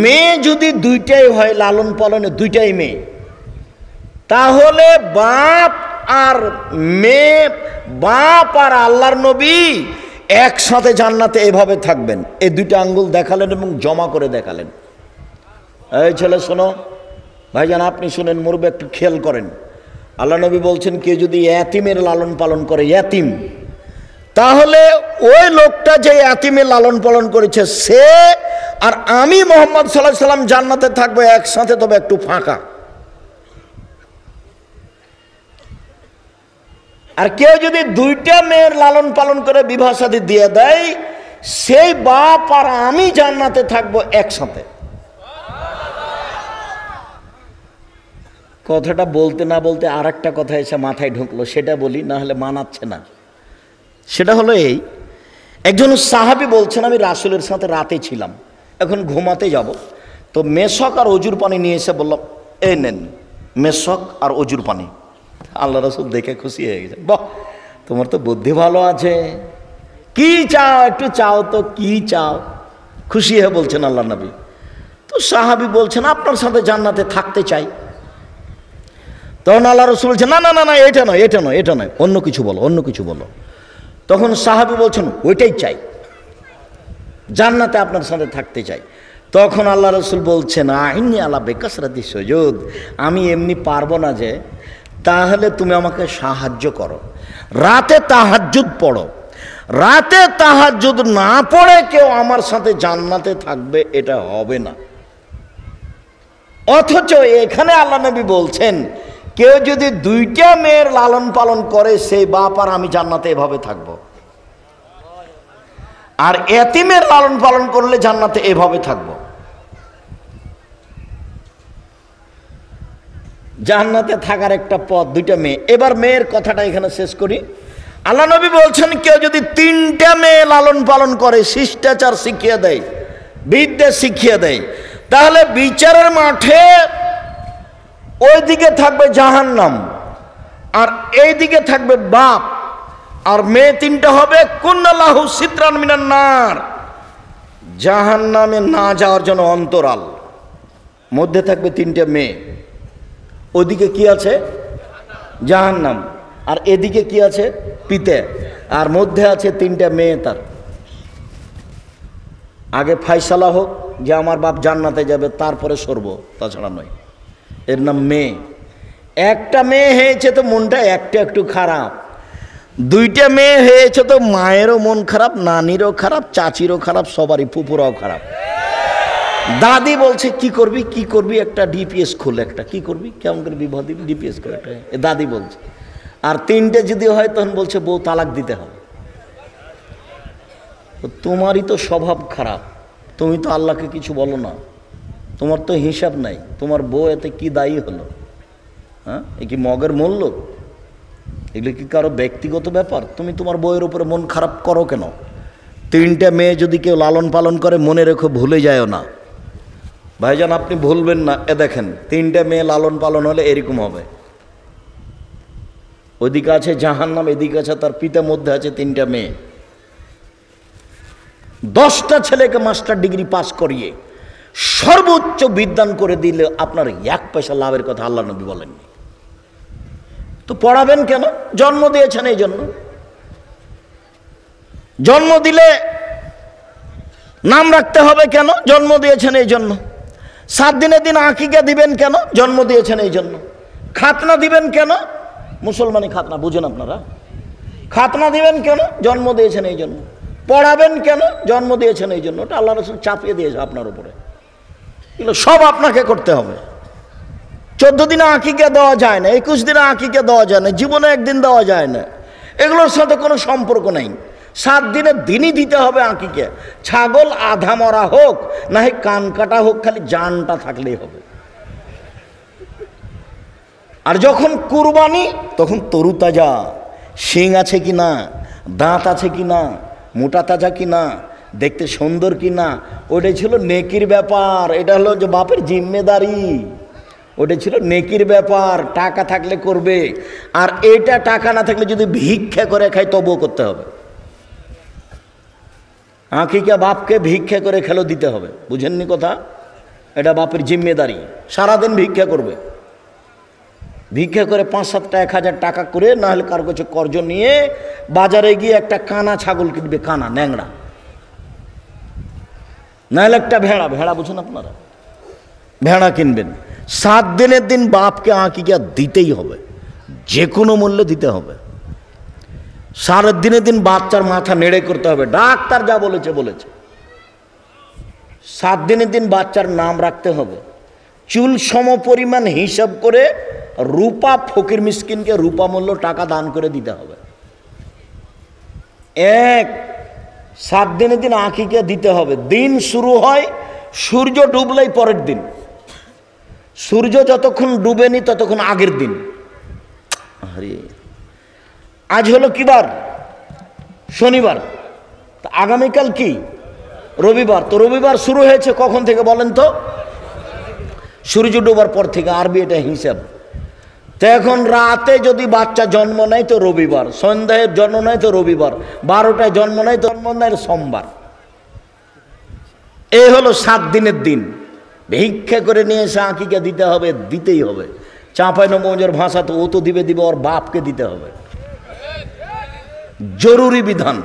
[SPEAKER 1] মেয়ে যদি 2টাই হয়, লালন পালনে 2টাই মেয়ে, তাহলে বাপ আর মেয়ে, বাপ আর আল্লাহর নবী একসাথে জান্নাতে এভাবে থাকবেন। এই 2টা আঙ্গুল দেখালেন এবং জমা করে দেখালেন। এই ছেলে শোনো, ভাইজান আপনি শুনেন, মুরব্বি একটু খেয়াল করেন। আল্লাহ নবী বলছেন কেউ যদি ইয়াতিমের লালন পালন করে, ইয়াতিম, তাহলে ওই লোকটা যে ইয়াতিমের লালন পালন করেছে সে আর আমি মুহাম্মদ সাল্লাল্লাহু আলাইহি সাল্লাম জান্নাতে থাকবো একসাথে, তবে একটু ফাঁকা। আর কেউ যদি দুইটা মেয়ের লালন পালন করে বিবাহ শাদী দিয়ে দেয়, সেই বাপ আর আমি জান্নাতে থাকবো একসাথে। কথাটা বলতে না বলতে আর একটা কথা এসে মাথায় ঢুকলো, সেটা বলি, না হলে মানাচ্ছে না। সেটা হলো এই, একজন সাহাবী বলছেন, আমি রাসূলের সাথে রাতে ছিলাম, এখন ঘুমাতে যাব, তো মেশক আর অজুর পানি নিয়ে এসে বললাম, এই নেন মেশক আর অজুর পানি। আল্লাহ রাসূল দেখে খুশি হয়ে গেছে, বাহ তোমার তো বুদ্ধি ভালো আছে, কি চাও একটু চাও তো, কি চাও? খুশি হয়ে বলছেন আল্লাহ নবী। তো সাহাবী বলছেন, আপনার সাথে জান্নাতে থাকতে চাই। তখন আল্লাহ রাসূল বলছেন, না না না না, এটা নয়, এটা নয়, এটা নয়, অন্য কিছু বলো, অন্য কিছু বলো। তখন সাহাবী বলছেন, ওইটাই চাই, জান্নাতে আপনার সাথে থাকতে চাই। তখন আল্লাহ রাসূল বলছেন, আইনি আলা বেকাসরাতি সুজুদ, আমি এমনি পারবো না যে, তাহলে তুমি আমাকে সাহায্য করো, রাতে তাহাজ্জুদ পড়ো, রাতে তাহাজ্জুদ না পড়ে কেউ আমার সাথে জান্নাতে থাকবে এটা হবে না। অথচ এখানে আল্লাহ নবী বলছেন, কেউ যদি দুইটা মেয়ের লালন পালন করে, সেই বাপ আর আমি জান্নাতে এভাবে থাকব। আর এতিমের লালন পালন করলে জান্নাতে এভাবে থাকব। জান্নাতে থাকার একটা পথ, দুইটা মেয়ে। এবার মেয়ের কথাটা এখানে শেষ করি। আল্লাহ নবী বলছেন, কেউ যদি তিনটা মেয়ে লালন পালন করে, শিষ্টাচার শিখিয়ে দেয়, বিদ্যা শিখিয়ে দেয়, তাহলে বিচারের মাঠে ওইদিকে থাকবে জাহান্নাম আর এইদিকে থাকবে বাপ, আর মেয়ে তিনটা হবে কুন্নাল্লাহু সিতরান মিনান নার, জাহান্নামে না যাওয়ার জন্য অন্তরাল, মধ্যে থাকবে তিনটা মেয়ে। ওদিকে কি আছে? জাহান্নাম। আর এদিকে কি আছে? পিতে। আর মধ্যে আছে তিনটা মেয়ে। তার আগে ফায়সালা হোক যে আমার বাপ জান্নাতে যাবে, তারপরে সরব, তাছাড়া নয়। এর নাম মেয়ে। একটা মেয়ে হয়েছে তো মনটা একটু একটু খারাপ, দুইটা মেয়ে হয়েছে তো মায়েরও মন খারাপ, নানিরও খারাপ, চাচিরও খারাপ, সবারই, ফুপুরাও খারাপ। দাদি বলছে কি করবি, কি করবি, একটা ডিপিএস খোল, একটা কি করবি, কেমন করে বিবাহ দিবি, ডিপিএস করে একটা, দাদি বলছে। আর তিনটে যদি হয় তখন বলছে বউ তালাক দিতে হবে। তোমারই তো স্বভাব খারাপ, তুমি তো আল্লাহকে কিছু বলো না, তোমার তো হিসাব নাই, তোমার বউ এতে কি দায়ী হলো? হ্যাঁ, এ কি মগের মূল্য? এগুলো কি কারো ব্যক্তিগত ব্যাপার? তুমি তোমার বউয়ের উপরে মন খারাপ করো কেন? তিনটা মেয়ে যদি কেউ লালন পালন করে, মনে রেখো ভুলে যায়ও না ভাইজান, আপনি ভুলবেন না। এ দেখেন, তিনটা মেয়ে লালন পালন হলে এরকম হবে। ওইদিকে আছে জাহান্নাম, এদিকে আছে তার পিতা, মধ্যে আছে তিনটা মেয়ে। 10টা ছেলেকে মাস্টার ডিগ্রি পাস করিয়ে সর্বোচ্চ বিদ্যান করে দিলে আপনার 1 পয়সা লাভের কথা আল্লাহ নবী বলেননি। তো পড়াবেন কেন? জন্ম দিয়েছেন এই জন্য। জন্ম দিলে নাম রাখতে হবে কেন? জন্ম দিয়েছেন এই জন্য। 7 দিনের দিন আকিকা দিবেন কেন? জন্ম দিয়েছেন এই জন্য। খাতনা দিবেন কেন? মুসলমানি খাতনা বুঝেন আপনারা? খাতনা দিবেন কেন? জন্ম দিয়েছেন এই জন্য। পড়াবেন কেন? জন্ম দিয়েছেন এই জন্য। ওটা আল্লাহ রাসূল চাপিয়ে দিয়েছে আপনার উপরে, এগুলো সব আপনাকে করতে হবে। 14 দিনে আকিকা দেওয়া যায় না, 21 দিনে আকিকা দেওয়া যায় না, জীবনে একদিন দেওয়া যায় না, এগুলোর সাথে কোনো সম্পর্ক নেই। 7 দিনের দিনই দিতে হবে আকিকা। ছাগল আধা মরা হোক, না হয় কান কাটা হোক, খালি জানটা থাকলেই হবে। আর যখন কুরবানি, তখন তরু তাজা, শিং আছে কি না, দাঁত আছে কি না, মোটা তাজা কি না, দেখতে সুন্দর কি না, ওটাই ছিল নেকির ব্যাপার। এটা হলো যে বাপের জিম্মেদারি, ওটা ছিল নেকির ব্যাপার। টাকা থাকলে করবে, আর এটা টাকা না থাকলে যদি ভিক্ষা করে খায় তবুও করতে হবে। আকিকা বাপকে ভিক্ষা করে খেলো দিতে হবে, বুঝেননি কথা? এটা বাপের জিম্মেদারি। সারাদিন ভিক্ষা করবে, ভিক্ষা করে 5-7 টা 1000 টাকা করে, না হলে কারো কাছে কর্জ নিয়ে বাজারে গিয়ে একটা কানা ছাগল কিনবে, কানা ন্যাংরা, না হলে একটা ভেড়া, ভেড়া বুঝেন আপনারা? ভেড়া কিনবেন। 7 দিনের দিন বাপকে আকিকা দিতেই হবে, যে কোনো মূল্যে দিতে হবে। 7 দিনের দিন বাচ্চার মাথা নেড়ে করতে হবে, ডাক্তার যা বলেছে বলেছে। 7 দিনের দিন বাচ্চার নাম রাখতে হবে, চুল সম পরিমাণ হিসাব করে রূপা ফকির মিসকিনকে রূপা মূল্য টাকা দান করে দিতে হবে। 7 দিনের দিন আকিকা দিতে হবে। দিন শুরু হয় সূর্য ডুবলেই পরের দিন, সূর্য যতক্ষণ ডুবেনি ততক্ষণ আগের দিন। আরে আজ হলো কি বার? শনিবার। আগামীকাল কি? রবিবার। তো রবিবার শুরু হয়েছে কখন থেকে বলেন তো? সূর্য ডোবার পর থেকে। আরবি এটা হিসাব। তো এখন রাতে যদি বাচ্চা জন্ম নেয় তো রবিবার, সন্ধ্যায় জন্ম নেয় তো রবিবার, 12টায় জন্ম নেয় তো জন্ম নেয় সোমবার। এই হলো 7 দিনের দিন। ভিক্ষা করে নিয়ে এসে আকিকা দিতে হবে, দিতেই হবে। চাঁপাইনবাবগঞ্জের ভাষা তো ও তো দিবে, ওর বাপকে দিতে হবে, জরুরি বিধান।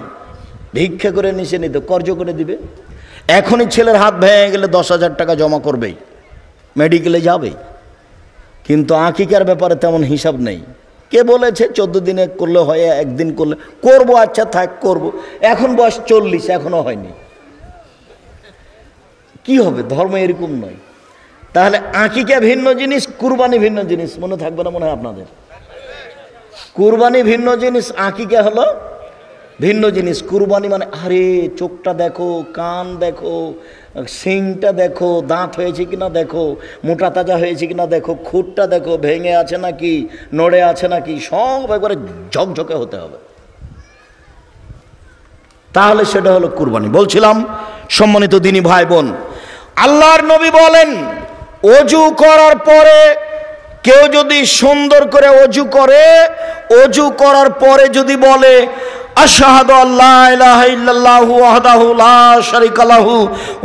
[SPEAKER 1] ভিক্ষা করে নিচে নিতে কর্জ করে দিবে। এখনই ছেলের হাত ভেঙে গেলে 10,000 টাকা জমা করবেই, মেডিকেলে যাবে। কিন্তু আকিকার ব্যাপারে তেমন হিসাব নেই। কে বলেছে 14 দিনে করলে হয়, একদিন করলে করবো, আচ্ছা থাক করব। এখন বয়স 40, এখনো হয়নি, কি হবে? ধর্ম এরকম নয়। তাহলে আকিকা ভিন্ন জিনিস, কুরবানি ভিন্ন জিনিস। মনে থাকবে না মনে হয় আপনাদের? কুরবানি ভিন্ন জিনিস, আকিকা হলো ভিন্ন জিনিস। কুরবানি মানে আরে চোখটা দেখো, কান দেখো, শিংটা দেখো, দাঁত হয়েছে কিনা দেখো, মোটা তাজা হয়েছে কিনা দেখো, খুঁটটা দেখো ভেঙে আছে নাকি, নড়ে আছে নাকি, সব একবারে ঝকঝকে হতে হবে, তাহলে সেটা হলো কুরবানি। বলছিলাম সম্মানিত দিনী ভাই বোন, আল্লাহর নবী বলেন অজু করার পরে কেউ যদি সুন্দর করে অজু করে, অজু করার পরে যদি বলে আশহাদু আল্লা ইলাহা ইল্লাল্লাহু ওয়াহদাহু লা শারীকা লাহু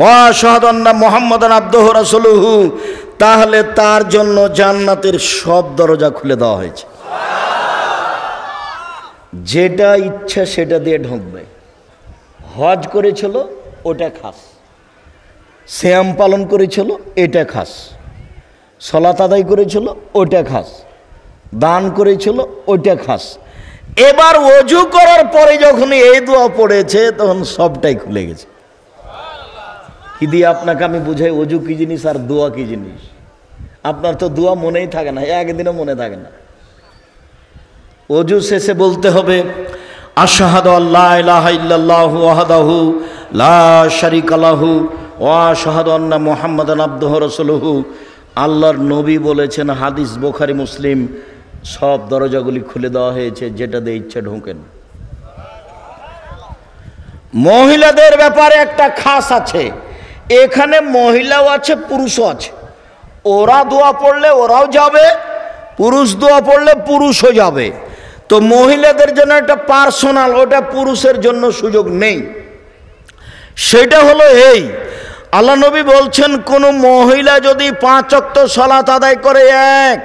[SPEAKER 1] ওয়া আশহাদু আন্না মুহাম্মাদান আবদুহু রাসূলুহু, তাহলে তার জন্য জান্নাতের সব দরজা খুলে দেওয়া হয়েছে। যেটা ইচ্ছা সেটা দিয়ে ঢুকবে। হজ করেছিল ওটা খাস, সিয়াম পালন করেছিল এটা খাস, সালাত আদায় করেছিল ওটা খাস, দান করেছিল ওইটা খাস। এবার ওযু করার পরে যখন এই দোয়া পড়েছে তখন সবটাই খুলে গেছে। কি দিয়ে আপনাকে আমি বুঝাই ওযু কি জিনিস আর দোয়া কি জিনিস? আপনার তো দোয়া মনেই থাকে না, একদিনও মনে থাকে না। ওযু শেষে বলতে হবে আশহাদু আল্লা ইলাহা ইল্লাল্লাহু ওয়াহদাহু লা শারীকা লাহু ওয়া আশহাদু আন্না মুহাম্মাদান আবদুহু রাসূলুহু। আল্লাহর নবী বলেছেন, হাদিস বুখারী মুসলিম, সব দরজাগুলি খুলে দেওয়া হয়েছে, যেটা দিয়ে ইচ্ছা ঢোকেন। মহিলাদের ব্যাপারে একটা খাস আছে, এখানে মহিলাও আছে পুরুষও আছে। ওরা দোয়া পড়লে ওরাও যাবে, পুরুষ দোয়া পড়লে পুরুষও যাবে। তো মহিলাদের জন্য একটা পার্সোনাল, ওটা পুরুষের জন্য সুযোগ নেই। সেটা হলো এই, আল্লাহ নবী বলছেন কোন মহিলা যদি 5 ওয়াক্ত সালাত আদায় করে, 1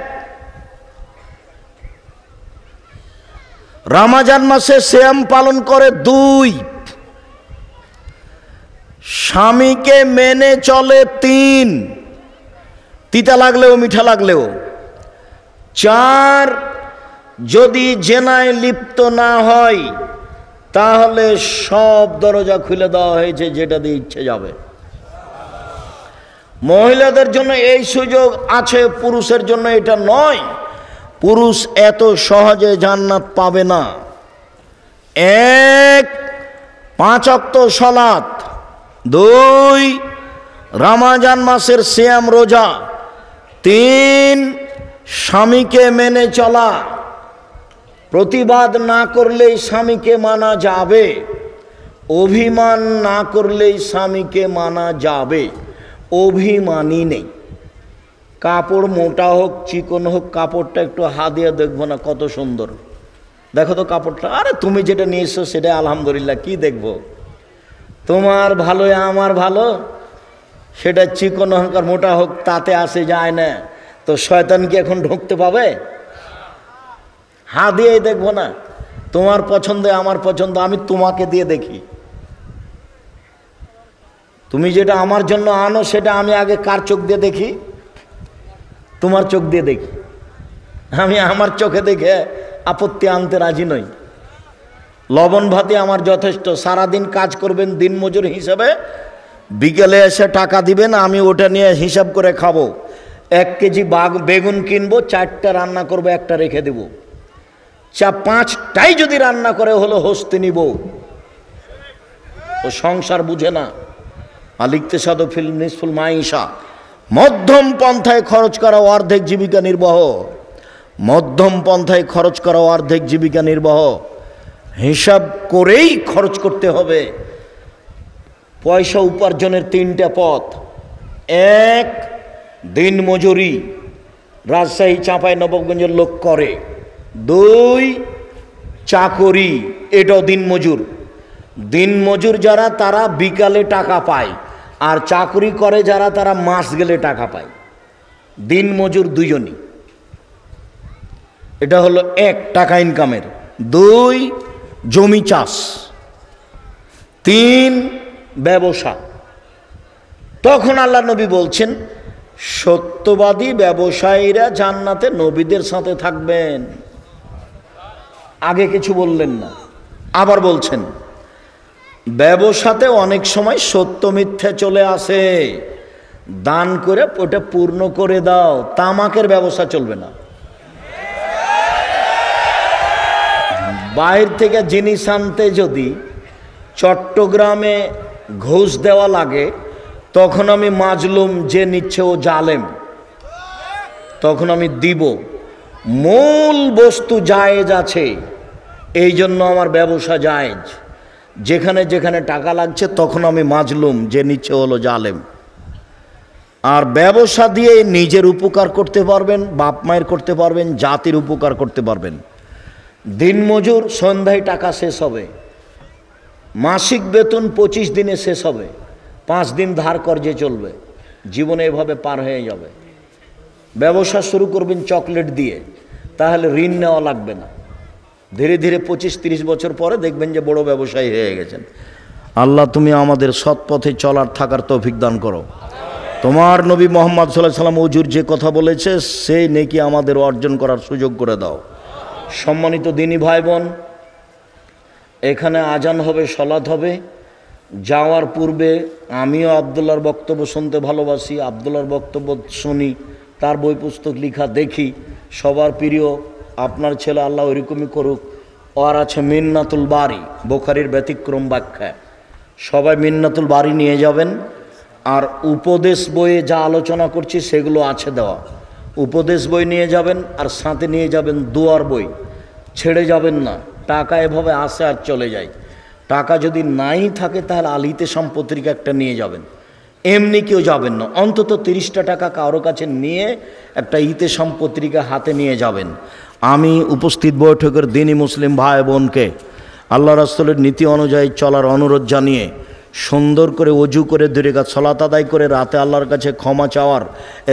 [SPEAKER 1] রমজান মাসে সিয়াম পালন করে, 2 স্বামীকে মেনে চলে, 3 তিতা লাগলেও মিঠা লাগলেও, 4 যদি জেনায় লিপ্ত না হয়, তাহলে সব দরজা খুলে দেওয়া হয়েছে, যেটা দিয়ে ইচ্ছে যাবে। মহিলাদের জন্য এই সুযোগ আছে, পুরুষের জন্য এটা নয়। পুরুষ এত সহজে জান্নাত পাবে না। 1 5 ওয়াক্ত সালাত, 2 রমজান মাসের সিয়াম রোজা, 3 স্বামীকে মেনে চলা, প্রতিবাদ না করলেই স্বামীকে মানা যাবে, অভিমান না করলেই স্বামীকে মানা যাবে। অভিমানী নেই। কাপড় মোটা হোক চিকন হোক, কাপড়টা একটু হাত দিয়ে দেখবো না কত সুন্দর, দেখো তো কাপড়টা, আরে তুমি যেটা নিয়ে এসছো সেটা আলহামদুলিল্লাহ, কি দেখবো? তোমার ভালো আমার ভালো, সেটা চিকন হোক আর মোটা হোক তাতে আসে যায় না। তো শয়তান কি এখন ঢুকতে পাবে? হাত দিয়েই দেখবো না, তোমার পছন্দ আমার পছন্দ, আমি তোমাকে দিয়ে দেখি। তুমি যেটা আমার জন্য আনো সেটা আমি আগে কার চোখ দিয়ে দেখি? তোমার চোখ দিয়ে দেখি। আমি আমার চোখে দেখে আপত্তি আনতে রাজি নই। লবণ ভাতে আমার যথেষ্ট। সারাদিন কাজ করবেন দিনমজুর হিসাবে, বিকেলে এসে টাকা দিবেন, আমি ওটা নিয়ে হিসাব করে খাবো। 1 কেজি বেগুন কিনবো, 4টা রান্না করবো, 1টা রেখে দেবো। 5টাই যদি রান্না করে হলো হস্তিনী বউ, ও সংসার বুঝে না। আলিকতে সাদো ফিল নিসফুল মাইশা, মধ্যম পন্থায় খরচ করা অর্ধেক জীবিকা নির্বাহ, মধ্যম পন্থায় খরচ করা অর্ধেক জীবিকা নির্বাহ। হিসাব করেই খরচ করতে হবে। পয়সা উপার্জনের তিনটা পথ: এক, দিন মজুরি, রাজশাহী চাঁপাই নবাবগঞ্জের লোক করে। দুই, চাকরি, এটাও দিন মজুর। দিন মজুর যারা তারা বিকালে টাকা পায়, আর চাকরি করে যারা তারা মাস গেলে টাকা পায়। দিন মজুর দুজনই। এটা হলো এক, টাকা ইনকামের। দুই, জমি চাষ। তিন, ব্যবসা। তখন আল্লাহ নবী বলছেন, সত্যবাদী ব্যবসায়ীরা জান্নাতে নবীদের সাথে থাকবেন। আগে কিছু বললেন না, আবার বলছেন ব্যবসাতে অনেক সময় সত্য মিথ্যে চলে আসে, দান করে ওটা পূর্ণ করে দাও। তামাকের ব্যবসা চলবে না। বাইরে থেকে জিনিস আনতে যদি চট্টগ্রামে ঘুষ দেওয়া লাগে, তখন আমি মাজলুম, যে নিচ্ছে ও জালেম, তখন আমি দিব। মূল বস্তু জায়েজ আছে, এই জন্য আমার ব্যবসা জায়েজ। যেখানে যেখানে টাকা লাগছে তখন আমি মাজলুম, যে নিচ্ছে হলো জালেম। আর ব্যবসা দিয়ে নিজের উপকার করতে পারবেন, বাপ মায়ের করতে পারবেন, জাতির উপকার করতে পারবেন। দিনমজুর সন্ধ্যায় টাকা শেষ হবে, মাসিক বেতন 25 দিনে শেষ হবে, 5 দিন ধার কর্জে চলবে, জীবনে এভাবে পার হয়ে যাবে। ব্যবসা শুরু করবেন চকলেট দিয়ে, তাহলে ঋণ নেওয়া লাগবে না। ধীরে ধীরে 25-30 বছর পরে দেখবেন যে বড় ব্যবসায়ী হয়ে গেছেন। আল্লাহ তুমি আমাদের সৎ পথে চলার থাকার তৌফিক দান করো। তোমার নবী মুহাম্মদ সাল্লাল্লাহু আলাইহি ওয়াসাল্লাম হুজুর যে কথা বলেছে সেই নেকি আমাদের অর্জন করার সুযোগ করে দাও। সম্মানিত দিনী ভাই বোন, এখানে আজান হবে, সালাত হবে। যাওয়ার পূর্বে আমিও আব্দুল্লাহর বক্তব্য শুনতে ভালোবাসি, আব্দুল্লাহর বক্তব্য শুনি, তার বই পুস্তক লিখা দেখি। সবার প্রিয় আপনার ছেলে, আল্লাহ ওইরকমই করুক। আর আছে মিন্নাতুল বারি, বুখারীর ব্যতিক্রম ব্যাখ্যা। সবাই মিন্নাতুল বারি নিয়ে যাবেন। আর উপদেশ বইয়ে যা আলোচনা করছি সেগুলো আছে দেওয়া, উপদেশ বই নিয়ে যাবেন। আর সাথে নিয়ে যাবেন দুয়ার বই, ছেড়ে যাবেন না। টাকা এভাবে আসে আর চলে যায়। টাকা যদি নাই থাকে তাহলে আল ইতিসাম পত্রিকা একটা নিয়ে যাবেন। এমনি কেউ যাবেন না, অন্তত 30টা টাকা কারো কাছে নিয়ে একটা ইতিসাম পত্রিকা হাতে নিয়ে যাবেন। আমি উপস্থিত বৈঠকের দিনী মুসলিম ভাই বোনকে আল্লাহ রাসূলের নীতি অনুযায়ী চলার অনুরোধ জানিয়ে, সুন্দর করে অজু করে 2 রাকাত সালাত আদায় করে রাতে আল্লাহর কাছে ক্ষমা চাওয়ার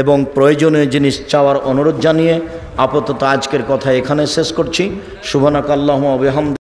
[SPEAKER 1] এবং প্রয়োজনীয় জিনিস চাওয়ার অনুরোধ জানিয়ে আপাতত আজকের কথা এখানে শেষ করছি। সুবহানাকাল্লাহুম্মা ওয়া বিহামদিকা।